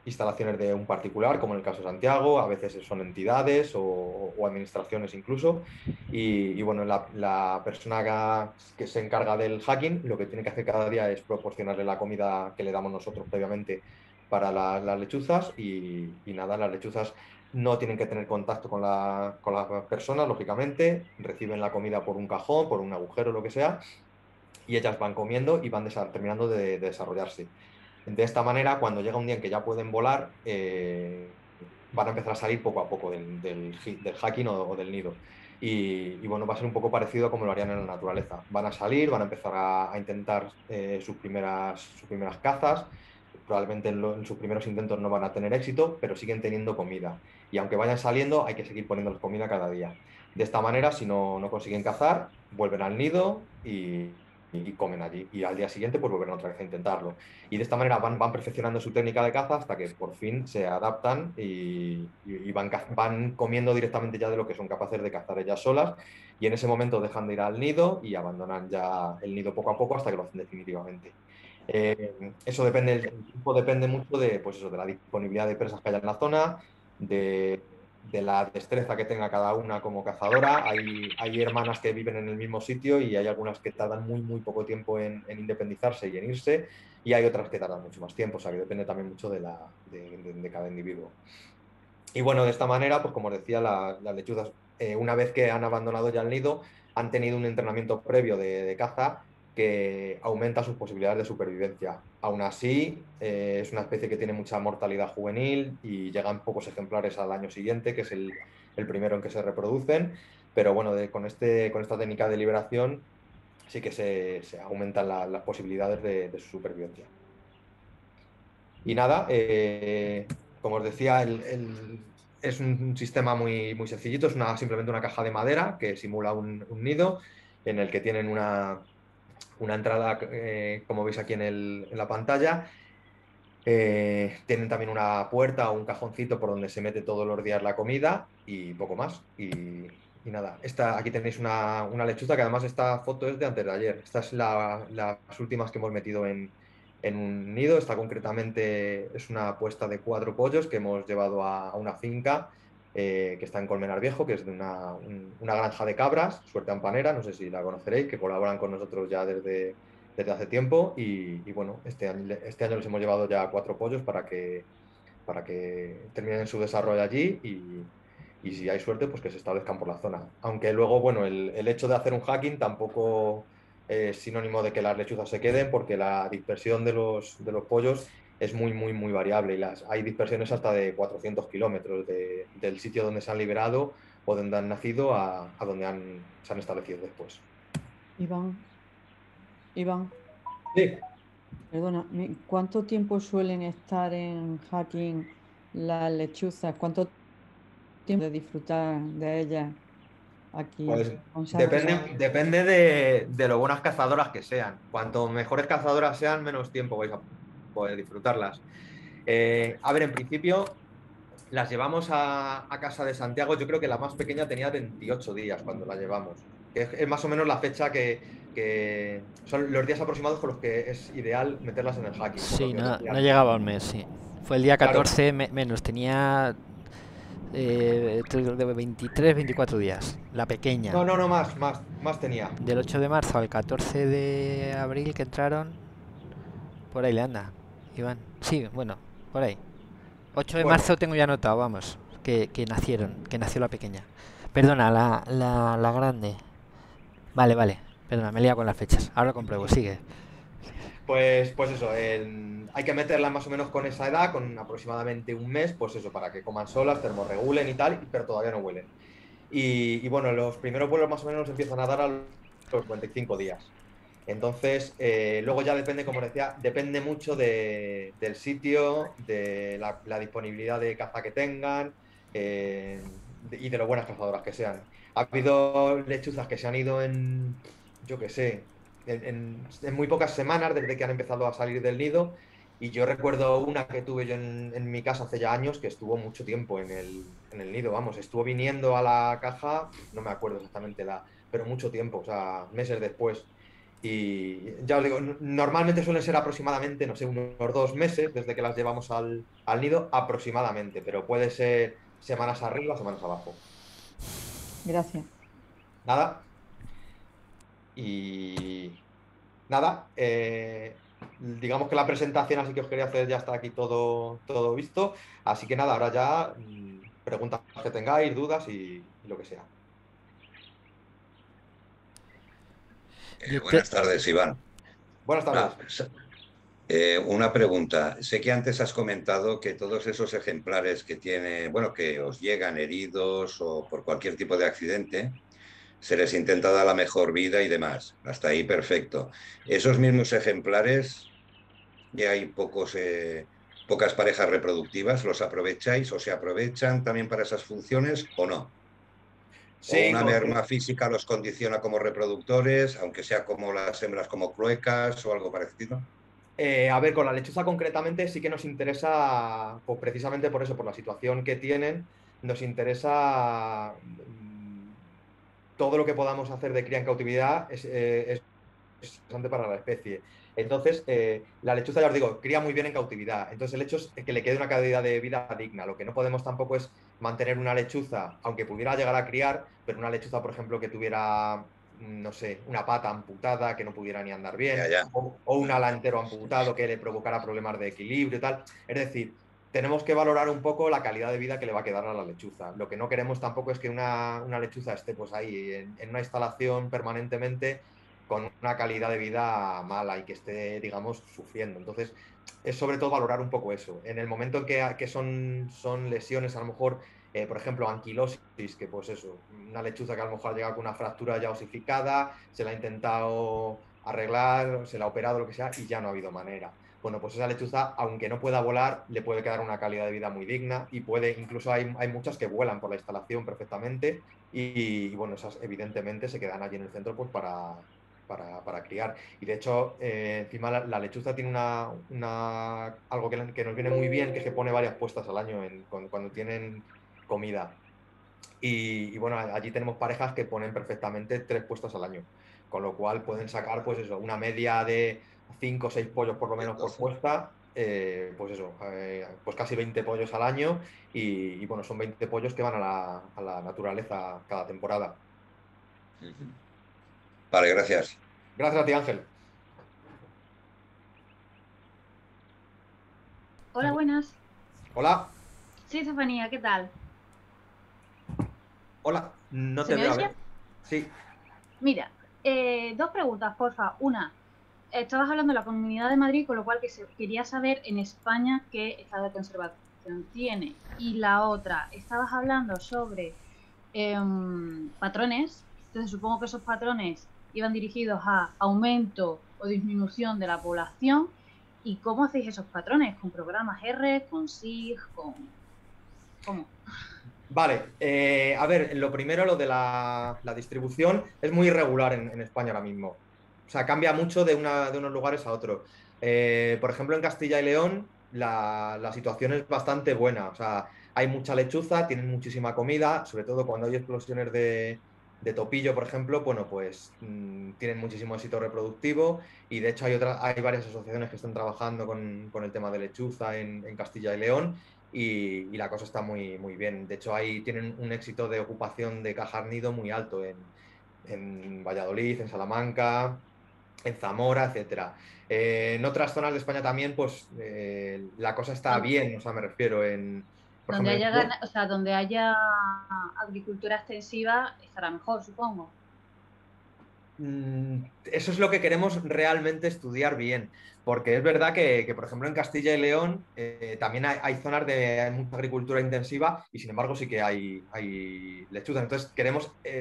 instalaciones de un particular, como en el caso de Santiago, a veces son entidades o administraciones incluso. Y bueno, la persona que se encarga del hacking lo que tiene que hacer cada día es proporcionarle la comida que le damos nosotros previamente para las lechuzas y nada, las lechuzas no tienen que tener contacto con las personas, lógicamente, reciben la comida por un cajón, por un agujero, lo que sea, y ellas van comiendo y van terminando de desarrollarse. De esta manera, cuando llega un día en que ya pueden volar, van a empezar a salir poco a poco del hacking o del nido. Y bueno, va a ser un poco parecido a como lo harían en la naturaleza. Van a salir, van a empezar a intentar sus primeras cazas. Probablemente en sus primeros intentos no van a tener éxito, pero siguen teniendo comida. Y aunque vayan saliendo, hay que seguir poniéndoles comida cada día. De esta manera, si no consiguen cazar, vuelven al nido y comen allí. Y al día siguiente, pues vuelven otra vez a intentarlo. Y de esta manera van perfeccionando su técnica de caza hasta que por fin se adaptan y van comiendo directamente ya de lo que son capaces de cazar ellas solas. Y en ese momento dejan de ir al nido y abandonan ya el nido poco a poco hasta que lo hacen definitivamente. Eso depende, el tiempo depende mucho de, pues eso, de la disponibilidad de presas que haya en la zona, de la destreza que tenga cada una como cazadora. Hay hermanas que viven en el mismo sitio y hay algunas que tardan muy poco tiempo en independizarse y en irse, y hay otras que tardan mucho más tiempo, o sea que depende también mucho de cada individuo. Y bueno, de esta manera, pues como os decía, las lechuzas, una vez que han abandonado ya el nido, han tenido un entrenamiento previo de caza que aumenta sus posibilidades de supervivencia. Aún así, es una especie que tiene mucha mortalidad juvenil y llegan pocos ejemplares al año siguiente, que es el primero en que se reproducen. Pero bueno, con esta técnica de liberación sí que se aumentan las posibilidades de su supervivencia. Y nada, como os decía, es un sistema muy sencillito, es simplemente una caja de madera que simula un nido en el que tienen una entrada, como veis aquí en la pantalla. Tienen también una puerta o un cajoncito por donde se mete todos los días la comida y poco más. Y nada, aquí tenéis una lechuza que además esta foto es de antes de ayer. Esta es las últimas que hemos metido en un nido. Esta concretamente es una puesta de 4 pollos que hemos llevado a una finca que está en Colmenar Viejo, que es de una granja de cabras, Suerte Ampanera, no sé si la conoceréis, que colaboran con nosotros ya desde hace tiempo y bueno, este año les hemos llevado ya 4 pollos para que terminen su desarrollo allí y si hay suerte, pues que se establezcan por la zona. Aunque luego, bueno, el hecho de hacer un hacking tampoco es sinónimo de que las lechuzas se queden porque la dispersión de los pollos es muy variable y hay dispersiones hasta de 400 kilómetros del sitio donde se han liberado o donde han nacido a donde se han establecido después. Iván, Sí. perdona, ¿cuánto tiempo suelen estar en hacking las lechuzas? ¿Cuánto tiempo de disfrutar de ellas aquí Pues con Santiago? depende de lo buenas cazadoras que sean. Cuanto mejores cazadoras sean, menos tiempo vais a poder disfrutarlas. A ver, en principio las llevamos a casa de Santiago. Yo creo que la más pequeña tenía 28 días cuando la llevamos. Que es más o menos la fecha que son los días aproximados con los que es ideal meterlas en el hacking, por lo Sí, que os decía no antes. llegaba al mes, sí. Fue el día Claro, 14 menos, tenía de 23, 24 días, la pequeña. no, más tenía. Del 8 de marzo al 14 de abril que entraron, por ahí le anda, Iván. Sí, bueno, por ahí. 8 de Bueno, marzo tengo ya anotado, vamos, que nacieron, que nació la pequeña. Perdona, la grande. Vale, perdona, me he liado con las fechas. Ahora compruebo, sigue. pues eso, hay que meterlas más o menos con esa edad, con aproximadamente un mes, pues eso, para que coman solas, termorregulen y tal, pero todavía no huelen. Y bueno, los primeros vuelos más o menos empiezan a dar a los 45 días. Entonces, luego ya depende, como decía, depende mucho del sitio, de la disponibilidad de caza que tengan y de lo buenas cazadoras que sean. Ha habido lechuzas que se han ido yo qué sé, en muy pocas semanas desde que han empezado a salir del nido. Y yo recuerdo una que tuve yo en mi casa hace ya años que estuvo mucho tiempo en el nido, vamos, estuvo viniendo a la caja, no me acuerdo exactamente pero mucho tiempo, o sea, meses después. Y ya os digo, normalmente suelen ser aproximadamente, no sé, unos 2 meses desde que las llevamos al nido, aproximadamente, pero puede ser semanas arriba, semanas abajo. Gracias. Nada. Y nada, digamos que la presentación así que os quería hacer ya está aquí todo visto. Así que nada, ahora ya preguntas que tengáis, dudas y lo que sea. Yo te... Buenas tardes, Iván. Buenas tardes. Una pregunta. Sé que antes has comentado que todos esos ejemplares que tiene, bueno, que os llegan heridos o por cualquier tipo de accidente, se les intenta dar la mejor vida y demás. Hasta ahí perfecto. Esos mismos ejemplares, ya hay pocas parejas reproductivas, ¿los aprovecháis o se aprovechan también para esas funciones o no? ¿O Sí, una merma física los condiciona como reproductores, aunque sea como las hembras como cluecas o algo parecido? a ver, con la lechuza concretamente sí que nos interesa, pues precisamente por eso, por la situación que tienen, nos interesa todo lo que podamos hacer de cría en cautividad es interesante para la especie. Entonces, la lechuza, ya os digo, cría muy bien en cautividad. Entonces, el hecho es que le quede una calidad de vida digna. Lo que no podemos tampoco es mantener una lechuza, aunque pudiera llegar a criar, pero una lechuza, por ejemplo, que tuviera, no sé, una pata amputada, que no pudiera ni andar Ya, bien, ya. o un ala entero amputado que le provocara problemas de equilibrio y tal. Es decir, tenemos que valorar un poco la calidad de vida que le va a quedar a la lechuza. Lo que no queremos tampoco es que una lechuza esté pues ahí en una instalación permanentemente con una calidad de vida mala y que esté, digamos, sufriendo. Entonces, es sobre todo valorar un poco eso. En el momento en que son lesiones, a lo mejor, por ejemplo, anquilosis, que pues eso, una lechuza que a lo mejor ha llegado con una fractura ya osificada, se la ha intentado arreglar, se la ha operado, lo que sea, y ya no ha habido manera. Bueno, pues esa lechuza, aunque no pueda volar, le puede quedar una calidad de vida muy digna y puede, incluso hay muchas que vuelan por la instalación perfectamente y bueno, esas evidentemente se quedan allí en el centro pues para criar. Y de hecho, encima la lechuza tiene algo que nos viene muy bien, que es que pone varias puestas al año cuando tienen comida. Y bueno, allí tenemos parejas que ponen perfectamente 3 puestas al año, con lo cual pueden sacar pues eso, una media de 5 o 6 pollos por lo menos por 12. puesta, pues eso, pues casi 20 pollos al año y bueno, son 20 pollos que van a la naturaleza cada temporada. Vale, gracias. Gracias a ti, Ángel. A Hola, ver, buenas. Hola, Sí, Estefanía, ¿qué tal? hola, no ¿Se te me veo, a oye? ver. Sí, Mira, dos preguntas, porfa. Una, estabas hablando de la Comunidad de Madrid, con lo cual quería saber en España qué estado de conservación tiene. Y la otra, estabas hablando sobre patrones, entonces supongo que esos patrones iban dirigidos a aumento o disminución de la población. ¿Y cómo hacéis esos patrones? ¿Con programas R, con SIG, con... ¿Cómo? vale. A ver, lo primero, lo de la distribución, es muy irregular en España ahora mismo. O sea, cambia mucho de unos lugares a otros. Por ejemplo, en Castilla y León la situación es bastante buena. O sea, hay mucha lechuza, tienen muchísima comida, sobre todo cuando hay explosiones de topillo, por ejemplo, bueno, pues tienen muchísimo éxito reproductivo y de hecho hay varias asociaciones que están trabajando con el tema de lechuza en Castilla y León y la cosa está muy bien. De hecho, ahí tienen un éxito de ocupación de cajas nido muy alto en Valladolid, en Salamanca, en Zamora, etcétera. En otras zonas de España también, pues la cosa está bien, o sea, me refiero por Donde ejemplo, haya, o sea, donde haya agricultura extensiva estará mejor, supongo. Eso es lo que queremos realmente estudiar bien, porque es verdad que, por ejemplo, en Castilla y León también hay zonas hay mucha agricultura intensiva y sin embargo sí que hay lechuzas. Entonces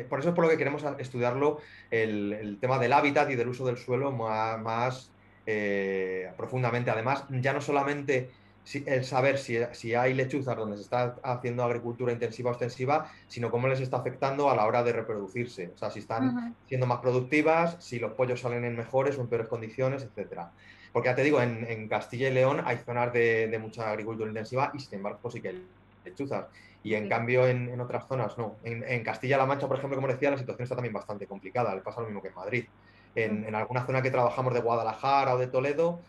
por eso es por lo que queremos estudiarlo el tema del hábitat y del uso del suelo más profundamente. Además, ya no solamente el saber si hay lechuzas donde se está haciendo agricultura intensiva o extensiva, sino cómo les está afectando a la hora de reproducirse. O sea, si están Ujú. siendo más productivas, si los pollos salen en mejores o en peores condiciones, etcétera. Porque ya te digo, en Castilla y León hay zonas de mucha agricultura intensiva y sin embargo sí que hay lechuzas. Y en Sí. cambio en otras zonas no. En Castilla-La Mancha, por ejemplo, como decía, la situación está también bastante complicada. Le pasa lo mismo que en Madrid. En alguna zona que trabajamos de Guadalajara o de Toledo,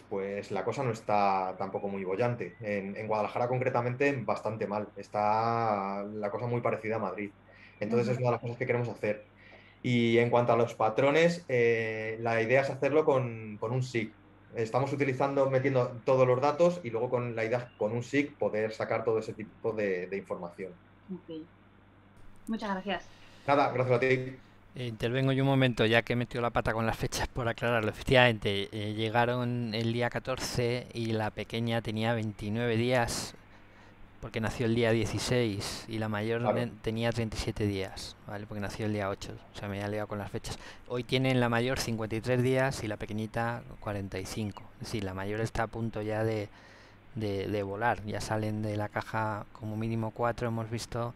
pues la cosa no está tampoco muy boyante. En Guadalajara concretamente bastante mal. Está la cosa muy parecida a Madrid. Entonces es una de las cosas que queremos hacer. Y en cuanto a los patrones, la idea es hacerlo con un SIG. Estamos metiendo todos los datos y luego con la idea, con un SIG, poder sacar todo ese tipo de información. Ok. Muchas gracias. Nada, gracias a ti. Intervengo yo un momento, ya que he metido la pata con las fechas por aclararlo. Efectivamente, llegaron el día 14 y la pequeña tenía 29 días, porque nació el día 16, y la mayor Claro. tenía 37 días, ¿vale? Porque nació el día 8, o sea, me había liado con las fechas. Hoy tienen la mayor 53 días y la pequeñita 45. Es decir, la mayor está a punto ya de volar. Ya salen de la caja como mínimo 4, hemos visto.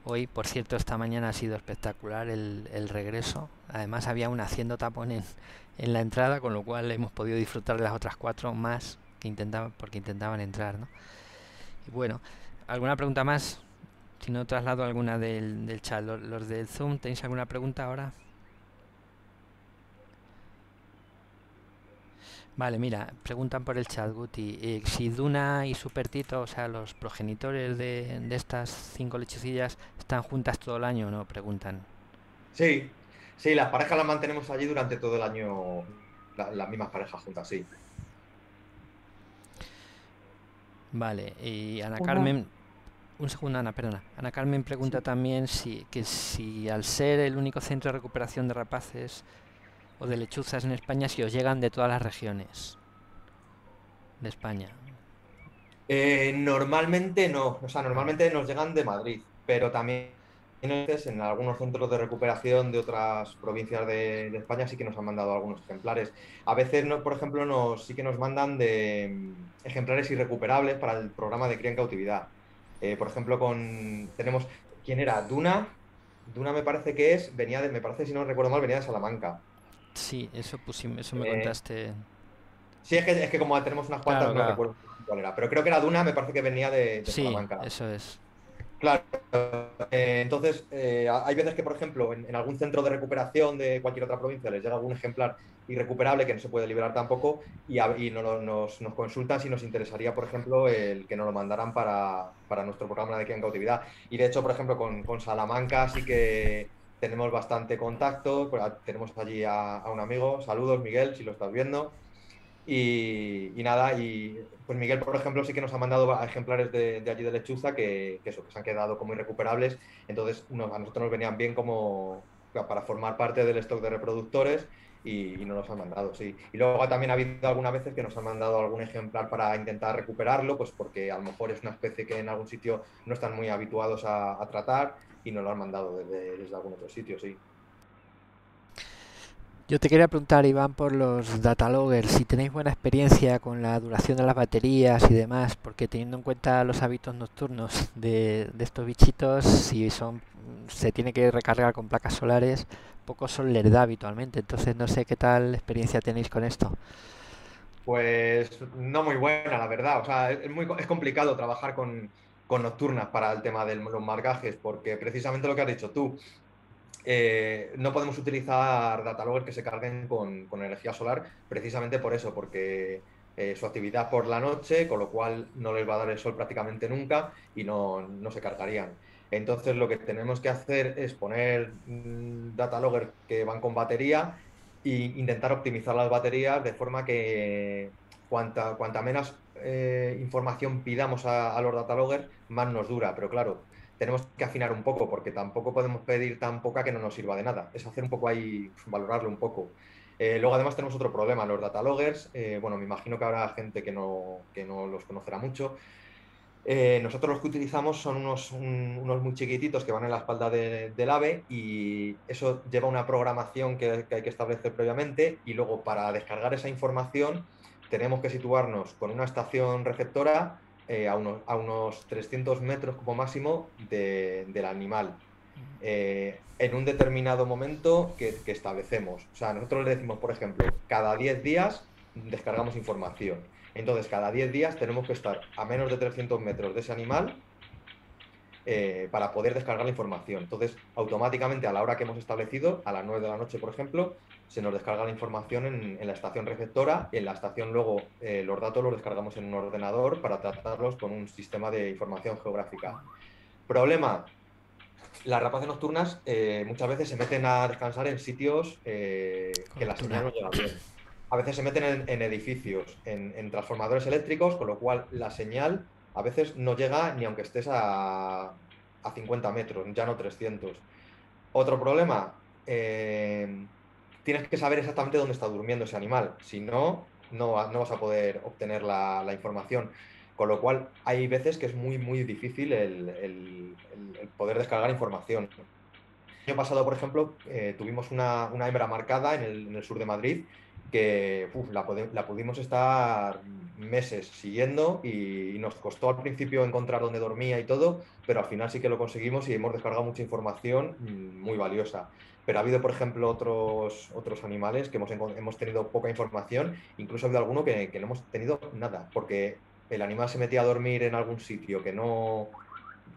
Hoy, por cierto, esta mañana ha sido espectacular el regreso. Además había una haciendo tapón en la entrada, con lo cual hemos podido disfrutar de las otras 4 más porque intentaban entrar, ¿no? Y bueno, ¿alguna pregunta más? Si no, traslado alguna del chat. Los del Zoom, ¿tenéis alguna pregunta ahora? Vale, mira, preguntan por el chat, Guti, si Duna y Supertito, o sea, los progenitores de estas 5 lechucillas, están juntas todo el año o no, preguntan. Sí, sí, las parejas las mantenemos allí durante todo el año, las mismas parejas juntas, sí. Vale, y Ana Una- Carmen, un segundo, Ana, perdona. Ana Carmen pregunta Sí. también si al ser el único centro de recuperación de rapaces o de lechuzas en España, si os llegan de todas las regiones de España. Normalmente no, o sea, normalmente nos llegan de Madrid, pero también en algunos centros de recuperación de otras provincias de España sí que nos han mandado algunos ejemplares. A veces, no, por ejemplo, sí que nos mandan de ejemplares irrecuperables para el programa de cría en cautividad. Por ejemplo, tenemos, ¿quién era? Duna me parece que me parece, si no recuerdo mal, venía de Salamanca. Sí, eso me Eh, contaste. sí, es que como tenemos unas cuantas, Claro, no claro. recuerdo cuál era, pero creo que era Duna, me parece que venía de Sí, Salamanca. eso es. Claro, entonces hay veces que, por ejemplo, en algún centro de recuperación de cualquier otra provincia les llega algún ejemplar irrecuperable que no se puede liberar tampoco y nos consultan si nos interesaría, por ejemplo, el que nos lo mandaran para nuestro programa de cría en cautividad. Y de hecho, por ejemplo, con Salamanca sí que tenemos bastante contacto, pues, tenemos allí a un amigo, saludos Miguel, si lo estás viendo. Y nada, y pues Miguel, por ejemplo, sí que nos ha mandado ejemplares de allí de lechuza que se han quedado como irrecuperables. Entonces, a nosotros nos venían bien como para formar parte del stock de reproductores y nos los han mandado, sí. Y luego también ha habido algunas veces que nos han mandado algún ejemplar para intentar recuperarlo, pues porque a lo mejor es una especie que en algún sitio no están muy habituados a tratar y nos lo han mandado desde algún otro sitio, sí. Yo te quería preguntar, Iván, por los dataloggers, si tenéis buena experiencia con la duración de las baterías y demás, porque teniendo en cuenta los hábitos nocturnos de estos bichitos, si se tiene que recargar con placas solares, poco sol les da habitualmente, entonces no sé qué tal experiencia tenéis con esto. Pues no muy buena, la verdad. O sea, es complicado trabajar con nocturnas para el tema de los marcajes, porque precisamente lo que has dicho tú, no podemos utilizar dataloggers que se carguen con energía solar, precisamente por eso, porque su actividad por la noche, con lo cual no les va a dar el sol prácticamente nunca y no se cargarían. Entonces lo que tenemos que hacer es poner dataloggers que van con batería e intentar optimizar las baterías de forma que cuanta menos información pidamos a los dataloggers, más nos dura. Pero claro, tenemos que afinar un poco porque tampoco podemos pedir tan poca que no nos sirva de nada. Es hacer un poco ahí, valorarlo un poco. Luego además tenemos otro problema, los dataloggers. Bueno, me imagino que habrá gente que no los conocerá mucho. Nosotros los que utilizamos son unos muy chiquititos que van en la espalda del ave y eso lleva una programación que hay que establecer previamente y luego para descargar esa información tenemos que situarnos con una estación receptora a unos 300 metros como máximo del animal en un determinado momento que establecemos. O sea, nosotros le decimos, por ejemplo, cada 10 días descargamos información. Entonces, cada 10 días tenemos que estar a menos de 300 metros de ese animal para poder descargar la información. Entonces, automáticamente a la hora que hemos establecido, a las 9 de la noche, por ejemplo, se nos descarga la información en la estación receptora y en la estación luego los datos los descargamos en un ordenador para tratarlos con un sistema de información geográfica. Problema, las rapaces nocturnas muchas veces se meten a descansar en sitios que la señal no llega bien. A veces se meten en edificios, en transformadores eléctricos, con lo cual la señal a veces no llega ni aunque estés a 50 metros, ya no 300. Otro problema, tienes que saber exactamente dónde está durmiendo ese animal, si no, no vas a poder obtener la información. Con lo cual, hay veces que es muy, muy difícil el poder descargar información. El año pasado, por ejemplo, tuvimos una hembra marcada en el sur de Madrid que la pudimos estar meses siguiendo y nos costó al principio encontrar dónde dormía y todo, pero al final sí que lo conseguimos y hemos descargado mucha información muy valiosa. Pero ha habido, por ejemplo, otros animales que hemos tenido poca información, incluso ha habido alguno que no hemos tenido nada, porque el animal se metía a dormir en algún sitio que no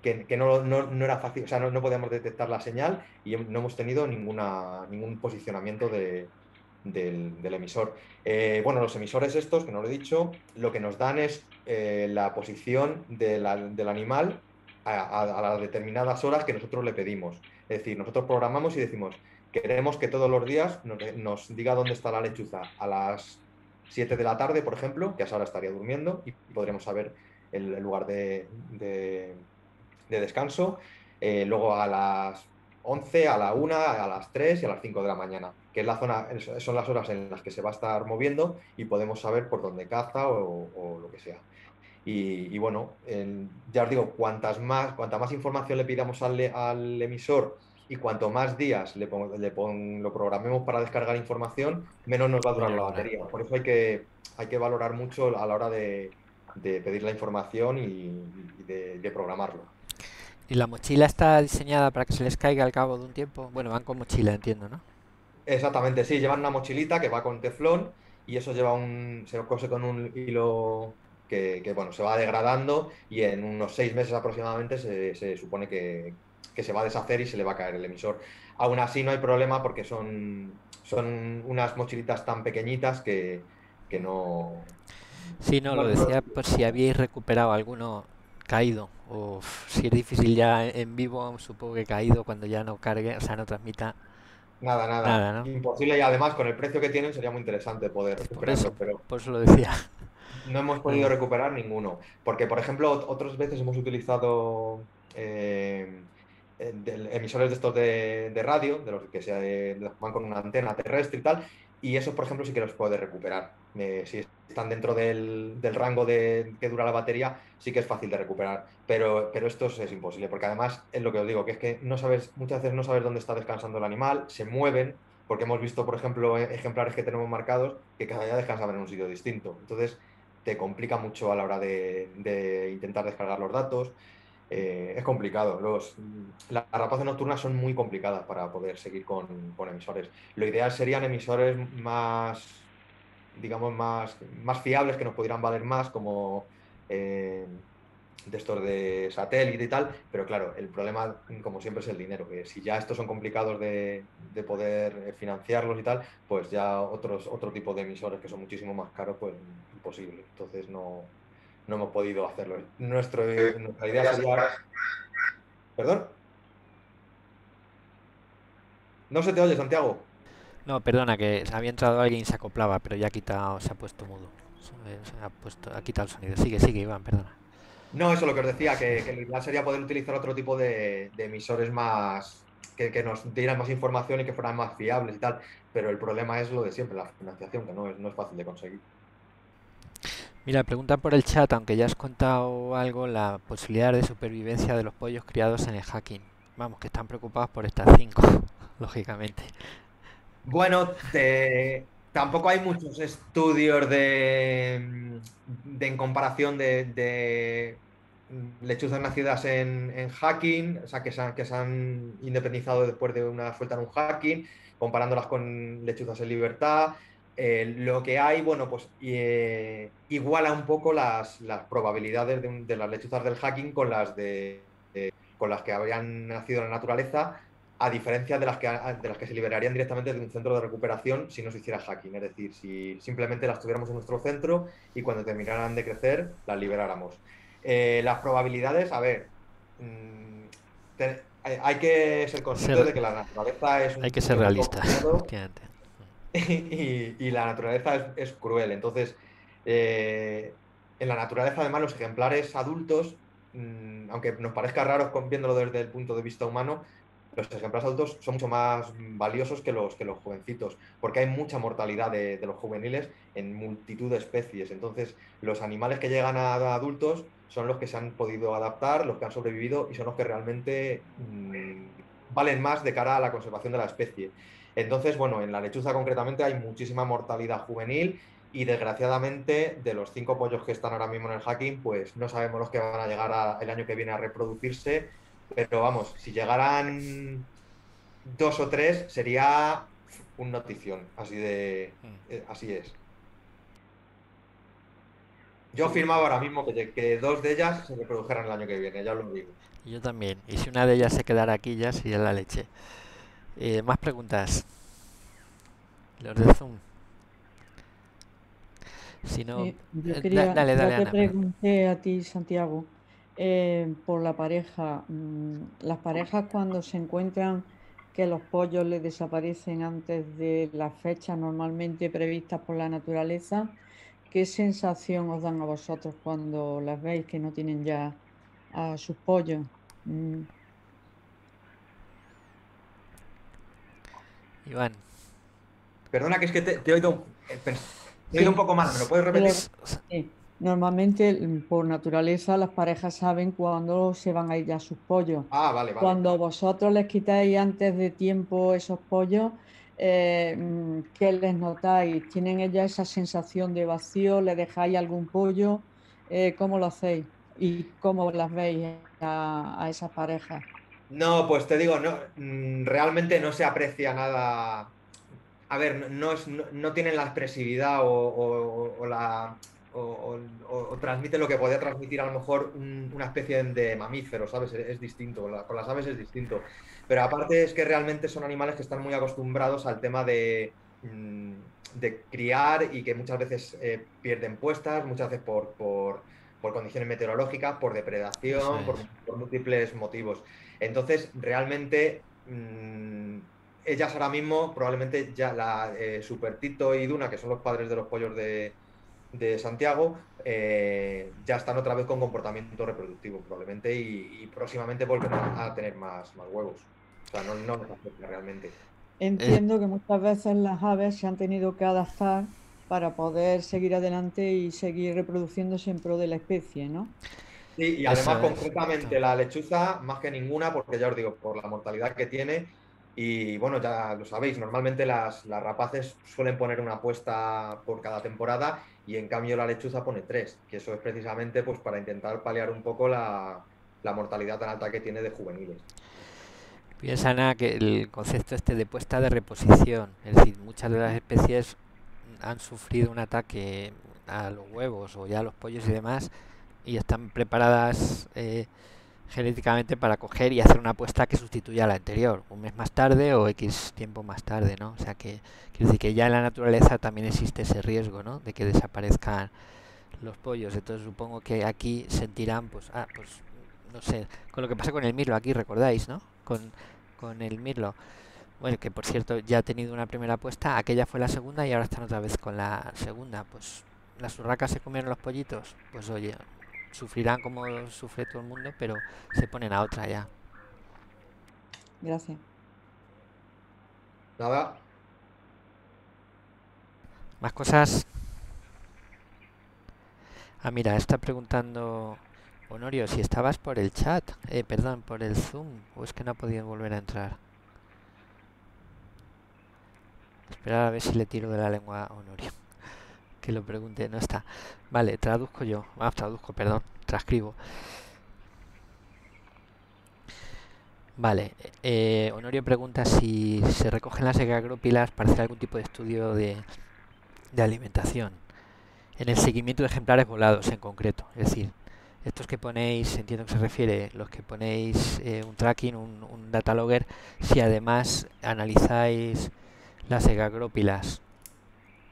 era fácil, o sea, no podíamos detectar la señal y no hemos tenido ningún posicionamiento del emisor. Bueno, los emisores estos, que no lo he dicho, lo que nos dan es la posición del animal a las determinadas horas que nosotros le pedimos. Es decir, nosotros programamos y decimos, queremos que todos los días nos diga dónde está la lechuza a las 7 de la tarde, por ejemplo, que a esa hora estaría durmiendo y podremos saber el lugar de descanso, luego a las 11, a la 1, a las 3 y a las 5 de la mañana, que es son las horas en las que se va a estar moviendo y podemos saber por dónde caza o lo que sea. Y bueno, ya os digo, cuanta más información le pidamos al emisor y cuanto más días lo programemos para descargar información, menos nos va a durar la batería. Por eso hay que valorar mucho a la hora de pedir la información y de programarlo. ¿Y la mochila está diseñada para que se les caiga al cabo de un tiempo? Bueno, van con mochila, entiendo, ¿no? Exactamente, sí, llevan una mochilita que va con teflón y eso se cose con un hilo bueno, se va degradando y en unos 6 meses aproximadamente se supone que se va a deshacer y se le va a caer el emisor. Aún así no hay problema porque son unas mochilitas tan pequeñitas que no... Sí, no, lo decía por si habíais recuperado alguno caído o si es difícil ya en vivo, supongo que caído cuando ya no cargue, o sea, no transmita. Nada. ¿No? Imposible y además con el precio que tienen sería muy interesante poder recuperarlo, por eso lo decía. No hemos podido recuperar ninguno, porque por ejemplo otras veces hemos utilizado emisores de estos de radio, de los que van con una antena terrestre y tal, y esos por ejemplo sí que los puede recuperar. Si están dentro del rango que dura la batería, sí que es fácil de recuperar, pero estos es imposible, porque además es lo que os digo, que es que muchas veces no sabes dónde está descansando el animal, se mueven, porque hemos visto por ejemplo ejemplares que tenemos marcados que cada día descansaban en un sitio distinto. Entonces te complica mucho a la hora de intentar descargar los datos. Es complicado. Las rapaces nocturnas son muy complicadas para poder seguir con emisores. Lo ideal serían emisores más, digamos, más fiables, que nos pudieran valer más, como de estos de satélite y tal, pero claro, el problema, como siempre, es el dinero, que si ya estos son complicados de poder financiarlos y tal, pues ya otro tipo de emisores que son muchísimo más caros, pues imposible. Entonces no hemos podido hacerlo. Nuestra idea sería... ¿Perdón? No se te oye, Santiago. No, perdona, que había entrado alguien y se acoplaba, pero ya se ha puesto mudo. Ha quitado el sonido. Sigue, Iván, perdona. No, eso lo que os decía, que lo ideal sería poder utilizar otro tipo de emisores más que nos dieran más información y que fueran más fiables y tal, pero el problema es lo de siempre, la financiación, que no es fácil de conseguir. Mira, preguntan por el chat, aunque ya has contado algo, la posibilidad de supervivencia de los pollos criados en el hacking. Vamos, que están preocupados por estas 5, lógicamente. Bueno, tampoco hay muchos estudios en comparación de lechuzas nacidas en hacking, o sea, que se han independizado después de una suelta en un hacking, comparándolas con lechuzas en libertad. Lo que hay, bueno, pues iguala un poco las probabilidades de las lechuzas del hacking con las con las que habrían nacido en la naturaleza, a diferencia de las que se liberarían directamente de un centro de recuperación si no se hiciera hacking. Es decir, si simplemente las tuviéramos en nuestro centro y cuando terminaran de crecer las liberáramos. Las probabilidades, a ver, hay que ser consciente de que la naturaleza es un hay que ser mundo realista. complicado y la naturaleza es cruel. Entonces, en la naturaleza, además, los ejemplares adultos, aunque nos parezca raro viéndolo desde el punto de vista humano, los ejemplares adultos son mucho más valiosos que los jovencitos, porque hay mucha mortalidad de los juveniles en multitud de especies. Entonces, los animales que llegan a adultos son los que se han podido adaptar, los que han sobrevivido y son los que realmente valen más de cara a la conservación de la especie. Entonces, bueno, en la lechuza concretamente hay muchísima mortalidad juvenil y desgraciadamente de los 5 pollos que están ahora mismo en el hacking, pues no sabemos los que van a llegar el año que viene a reproducirse, pero vamos, si llegaran 2 o 3 sería un notición, así es. Yo firmaba ahora mismo que 2 de ellas se reprodujeran el año que viene, ya os lo digo. Yo también, y si una de ellas se quedara aquí ya sería la leche. Más preguntas. Los de Zoom. Si no, yo dale, te Ana. pregunté a ti, Santiago, por la pareja. Las parejas cuando se encuentran que los pollos les desaparecen antes de las fechas normalmente previstas por la naturaleza, ¿qué sensación os dan a vosotros cuando las veis que no tienen ya a sus pollos? Iván. Perdona, que es que te he oído un poco mal, ¿me lo puedes repetir? Sí. Normalmente, por naturaleza, las parejas saben cuándo se van a ir ya sus pollos. Vale. Cuando vosotros les quitáis antes de tiempo esos pollos, ¿qué les notáis? ¿Tienen ellas esa sensación de vacío? ¿Le dejáis algún pollo? ¿Cómo lo hacéis? ¿Y cómo las veis a esas parejas? No, pues te digo, no, realmente no se aprecia nada. A ver, no tienen la expresividad o transmiten lo que podría transmitir a lo mejor una especie de mamífero, ¿sabes? Es distinto, con las aves es distinto. Pero aparte es que realmente son animales que están muy acostumbrados al tema de criar y que muchas veces pierden puestas, muchas veces por condiciones meteorológicas, por depredación, por múltiples motivos. Entonces, realmente ellas ahora mismo, probablemente ya Super Tito y Duna, que son los padres de los pollos de Santiago, ya están otra vez con comportamiento reproductivo, probablemente, y próximamente volverán a tener más huevos. O sea, no nos afecta realmente. Entiendo que muchas veces las aves se han tenido que adaptar para poder seguir adelante y seguir reproduciéndose en pro de la especie, ¿no? Sí, y además concretamente la lechuza, más que ninguna, porque ya os digo, por la mortalidad que tiene, y bueno, ya lo sabéis, normalmente las rapaces suelen poner una puesta por cada temporada y en cambio la lechuza pone 3, que eso es precisamente pues para intentar paliar un poco la mortalidad tan alta que tiene de juveniles. Piensa, Ana, que el concepto de puesta de reposición, es decir, muchas de las especies han sufrido un ataque a los huevos o ya a los pollos y demás y están preparadas genéticamente para coger y hacer una puesta que sustituya a la anterior, un mes más tarde o X tiempo más tarde, ¿no? O sea que quiere decir que ya en la naturaleza también existe ese riesgo, ¿no? De que desaparezcan los pollos. Entonces supongo que aquí sentirán, pues no sé, con lo que pasa con el mirlo aquí, recordáis, ¿no? Con el mirlo. Bueno, que por cierto ya ha tenido una primera puesta, aquella fue la segunda y ahora están otra vez con la segunda. Pues las urracas se comieron los pollitos, pues oye, sufrirán como sufre todo el mundo, pero se ponen a otra ya. Gracias. Nada. ¿Más cosas? Mira, está preguntando Honorio si estabas por el chat, perdón, por el Zoom, o es que no ha podido volver a entrar. Esperar a ver si le tiro de la lengua a Honorio. Que lo pregunte, no está. Vale, traduzco yo. Transcribo. Vale, Honorio pregunta si se recogen las agrópilas para hacer algún tipo de estudio de alimentación. En el seguimiento de ejemplares volados en concreto. Es decir, estos que ponéis, entiendo que se refiere, los que ponéis un tracking, un data logger, si además analizáis las egagrópilas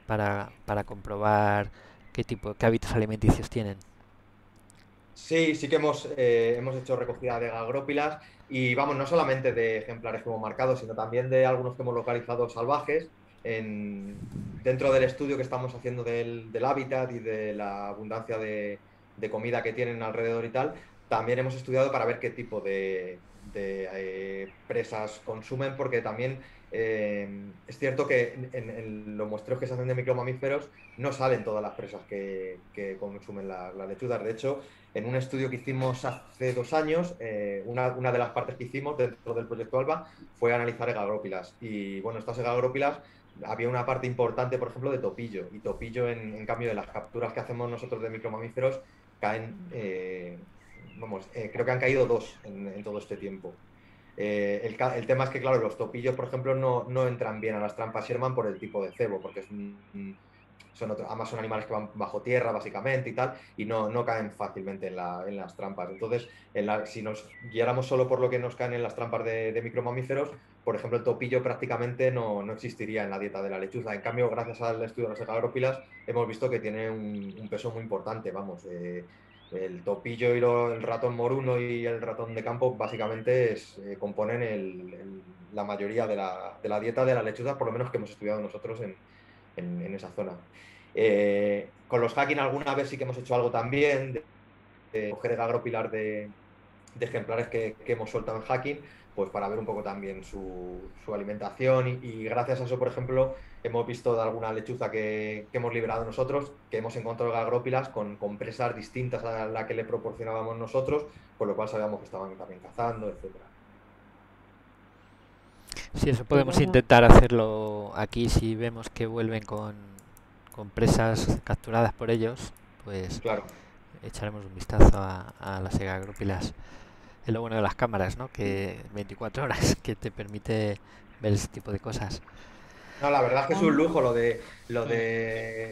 para comprobar qué hábitos alimenticios tienen. Sí, sí que hemos hecho recogida de agrópilas y vamos, no solamente de ejemplares que hemos marcado, sino también de algunos que hemos localizado salvajes dentro del estudio que estamos haciendo del hábitat y de la abundancia de comida que tienen alrededor y tal. También hemos estudiado para ver qué tipo de presas consumen, porque también es cierto que en los muestreos que se hacen de micromamíferos no salen todas las presas que consumen las lechuzas. De hecho, en un estudio que hicimos hace 2 años, una de las partes que hicimos dentro del proyecto ALBA fue analizar egagrópilas. Y bueno, estas egagrópilas, había una parte importante, por ejemplo, de topillo. Y topillo, en cambio, de las capturas que hacemos nosotros de micromamíferos, caen, creo que han caído 2 en todo este tiempo. El tema es que, claro, los topillos, por ejemplo, no entran bien a las trampas Sherman por el tipo de cebo, porque además son animales que van bajo tierra, básicamente, y tal, y no caen fácilmente en las trampas. Entonces, si nos guiáramos solo por lo que nos caen en las trampas de micromamíferos, por ejemplo, el topillo prácticamente no existiría en la dieta de la lechuza. En cambio, gracias al estudio de las egagrópilas, hemos visto que tiene un peso muy importante, vamos. El topillo y el ratón moruno y el ratón de campo básicamente componen la mayoría de la dieta de la lechuza, por lo menos que hemos estudiado nosotros en esa zona. Con los hacking alguna vez sí que hemos hecho algo también, de coger el agropilar de ejemplares que hemos soltado en hacking, pues para ver un poco también su alimentación y gracias a eso, por ejemplo, hemos visto de alguna lechuza que hemos liberado nosotros, que hemos encontrado agrópilas con presas distintas a la que le proporcionábamos nosotros, con lo cual sabíamos que estaban también cazando, etcétera. Sí, eso podemos intentar hacerlo aquí si vemos que vuelven con presas capturadas por ellos, pues claro, echaremos un vistazo a las egagrópilas. Es lo bueno de las cámaras, ¿no? Que 24 horas, que te permite ver ese tipo de cosas. No, la verdad es que es un lujo lo de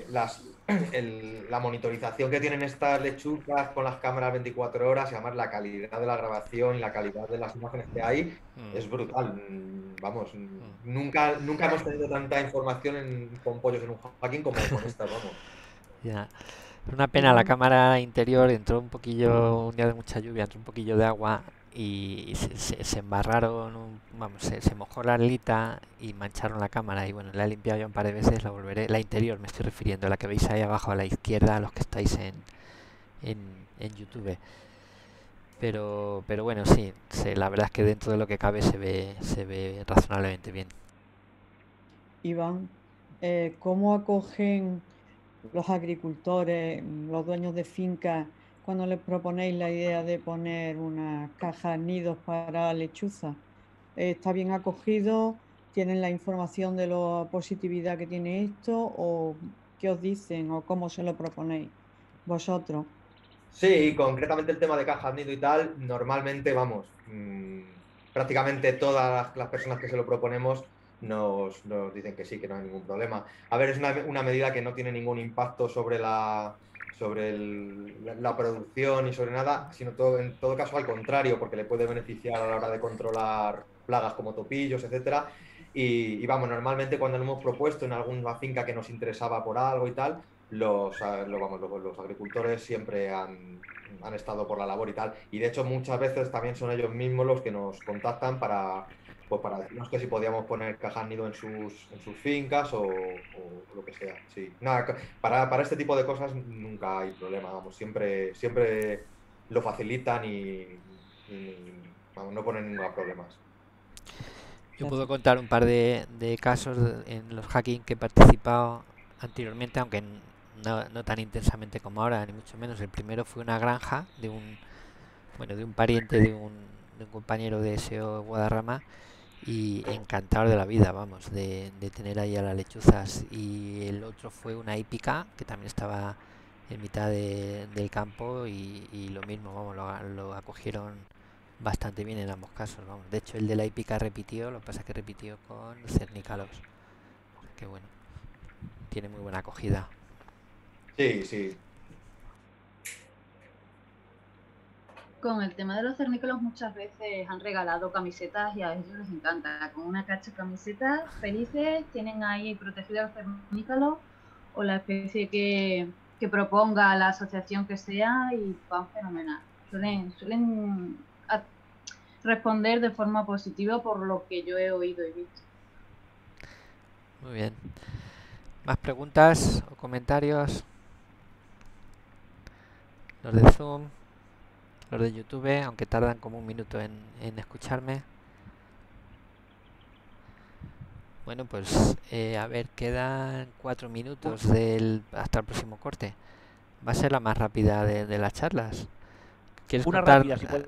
la monitorización que tienen estas lechuzas con las cámaras 24 horas y además la calidad de la grabación y la calidad de las imágenes que hay es brutal. Vamos, nunca hemos tenido tanta información con pollos en un hacking como con estas, vamos. Ya. Una pena, la cámara interior entró un poquillo, un día de mucha lluvia, entró un poquillo de agua y se embarraron, se mojó la alita y mancharon la cámara. Y bueno, la he limpiado ya un par de veces, la volveré, la interior me estoy refiriendo, la que veis ahí abajo a la izquierda, los que estáis en YouTube. Pero bueno, sí, la verdad es que dentro de lo que cabe se ve razonablemente bien. Iván, ¿cómo acogen los agricultores, los dueños de fincas, cuando les proponéis la idea de poner unas cajas nidos para lechuza? ¿Está bien acogido? ¿Tienen la información de la positividad que tiene esto? ¿O qué os dicen? ¿O cómo se lo proponéis vosotros? Sí, concretamente el tema de cajas nido y tal, normalmente, vamos, prácticamente todas las personas que se lo proponemos nos dicen que sí, que no hay ningún problema. A ver, es una medida que no tiene ningún impacto sobre la producción y sobre nada, sino en todo caso al contrario, porque le puede beneficiar a la hora de controlar plagas como topillos, etcétera. Y vamos, normalmente cuando lo hemos propuesto en alguna finca que nos interesaba por algo y tal, los agricultores siempre han estado por la labor y tal. Y de hecho muchas veces también son ellos mismos los que nos contactan para decirnos que si podíamos poner cajas nido en sus fincas o lo que sea. Sí. Nada, para este tipo de cosas nunca hay problema, vamos, siempre lo facilitan y vamos, no ponen ningún problema. Yo puedo contar un par de casos en los hacking que he participado anteriormente, aunque no tan intensamente como ahora, ni mucho menos. El primero fue una granja de un pariente de un compañero de SEO Guadarrama, y encantador de la vida, vamos, de tener ahí a las lechuzas. Y el otro fue una hípica que también estaba en mitad del campo y lo mismo, vamos, lo acogieron bastante bien en ambos casos, vamos. De hecho, el de la hípica repitió, lo que pasa es que repitió con cernícalos. O sea que bueno, tiene muy buena acogida. Sí, sí. Con el tema de los cernícalos muchas veces han regalado camisetas y a ellos les encanta. Con una cacha de camisetas felices tienen ahí protegidos los cernícalos o la especie que proponga la asociación que sea y van fenomenal. Suelen responder de forma positiva por lo que yo he oído y visto. Muy bien. ¿Más preguntas o comentarios? Los de Zoom, los de YouTube, aunque tardan como un minuto en escucharme. Bueno, pues a ver, quedan 4 minutos hasta el próximo corte. Va a ser la más rápida de las charlas. ¿Quieres Una contar? rápida, si puede...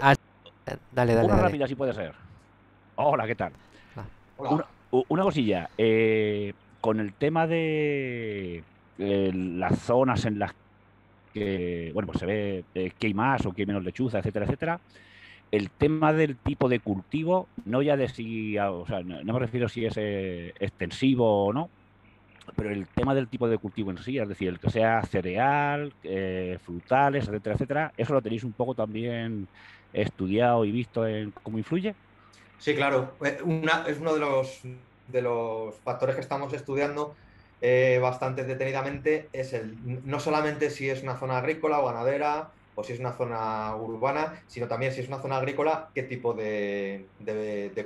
Dale. Una rápida, si puede ser. Hola, ¿qué tal? Hola. Una cosilla. Con el tema de las zonas en las que, bueno, pues se ve que hay más o que hay menos lechuza, etcétera, etcétera. El tema del tipo de cultivo, no ya de si, o sea, no me refiero si es extensivo o no, pero el tema del tipo de cultivo en sí, es decir, el que sea cereal, frutales, etcétera, etcétera, ¿eso lo tenéis un poco también estudiado y visto en cómo influye? Sí, claro. Es uno de los factores que estamos estudiando bastante detenidamente. No solamente si es una zona agrícola o ganadera o si es una zona urbana, sino también si es una zona agrícola, qué tipo de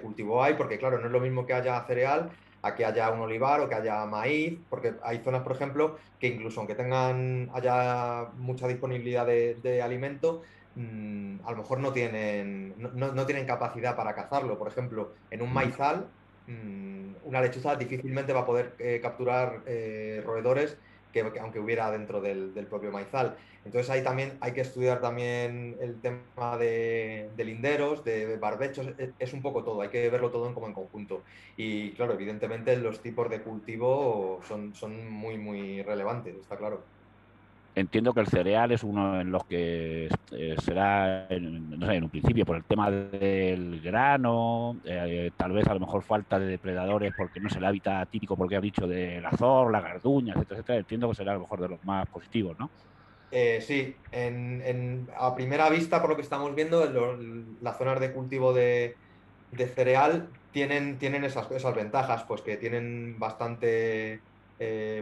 cultivo hay, porque claro, no es lo mismo que haya cereal a que haya un olivar o que haya maíz, porque hay zonas, por ejemplo, que incluso aunque haya mucha disponibilidad de alimento, a lo mejor no tienen capacidad para cazarlo. Por ejemplo, en un maizal, una lechuza difícilmente va a poder capturar roedores que aunque hubiera dentro del propio maizal. Entonces ahí también hay que estudiar también el tema de linderos, de barbechos, es un poco todo, hay que verlo todo como en conjunto. Y claro, evidentemente los tipos de cultivo son muy, muy relevantes, está claro. Entiendo que el cereal es uno en los que será, no sé, en un principio, por el tema del grano, tal vez a lo mejor falta de depredadores porque no es el hábitat típico, porque has dicho de la azor, la garduña, etcétera, etcétera. Entiendo que será a lo mejor de los más positivos, ¿no? Sí, a primera vista, por lo que estamos viendo, las zonas de cultivo de cereal tienen esas ventajas, pues que tienen bastante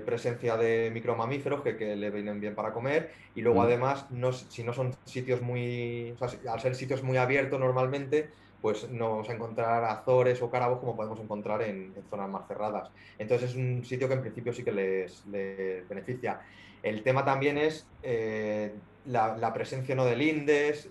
presencia de micromamíferos que le vienen bien para comer y luego además, si no son sitios muy, o sea, al ser sitios muy abiertos normalmente, pues no vamos a encontrar azores o cárabos como podemos encontrar en zonas más cerradas. Entonces es un sitio que en principio sí que les beneficia. El tema también es la presencia no de lindes,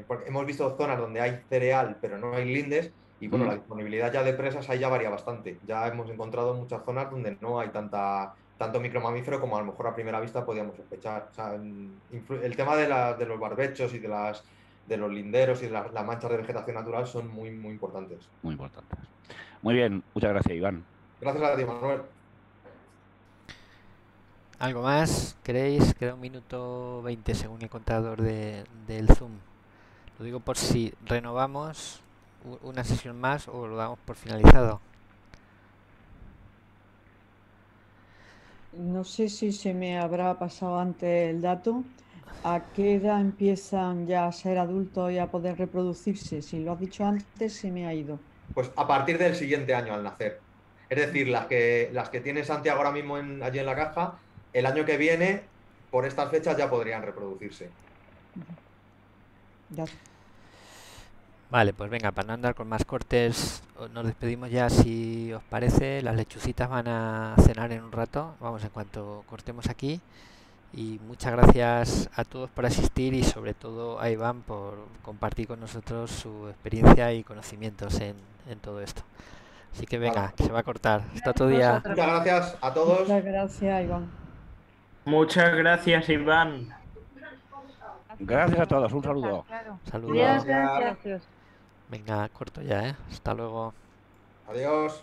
porque hemos visto zonas donde hay cereal pero no hay lindes y bueno, la disponibilidad ya de presas ahí ya varía bastante. Ya hemos encontrado muchas zonas donde no hay tanto micromamífero como a lo mejor a primera vista podíamos sospechar. O sea, el tema de los barbechos y de los linderos y de las manchas de vegetación natural son muy, muy importantes. Muy importantes. Muy bien, muchas gracias, Iván. Gracias a ti, Manuel. ¿Algo más? ¿Queréis? Queda 1 minuto 20 según el contador del Zoom. Lo digo por si renovamos una sesión más o lo damos por finalizado. No sé si se me habrá pasado antes el dato. ¿A qué edad empiezan ya a ser adultos y a poder reproducirse? Si lo has dicho antes, se me ha ido. Pues a partir del siguiente año al nacer. Es decir, las que tiene Santiago ahora mismo allí en la caja, el año que viene, por estas fechas ya podrían reproducirse. Gracias. Vale, pues venga, para no andar con más cortes, nos despedimos ya si os parece. Las lechucitas van a cenar en un rato, vamos, en cuanto cortemos aquí. Y muchas gracias a todos por asistir y sobre todo a Iván por compartir con nosotros su experiencia y conocimientos en todo esto. Así que venga, que se va a cortar. Hasta otro día. Muchas gracias a todos. Muchas gracias, Iván. Muchas gracias, Iván. Gracias a todos, un saludo. Saludos. Gracias. Venga, corto ya, ¿eh? Hasta luego. Adiós.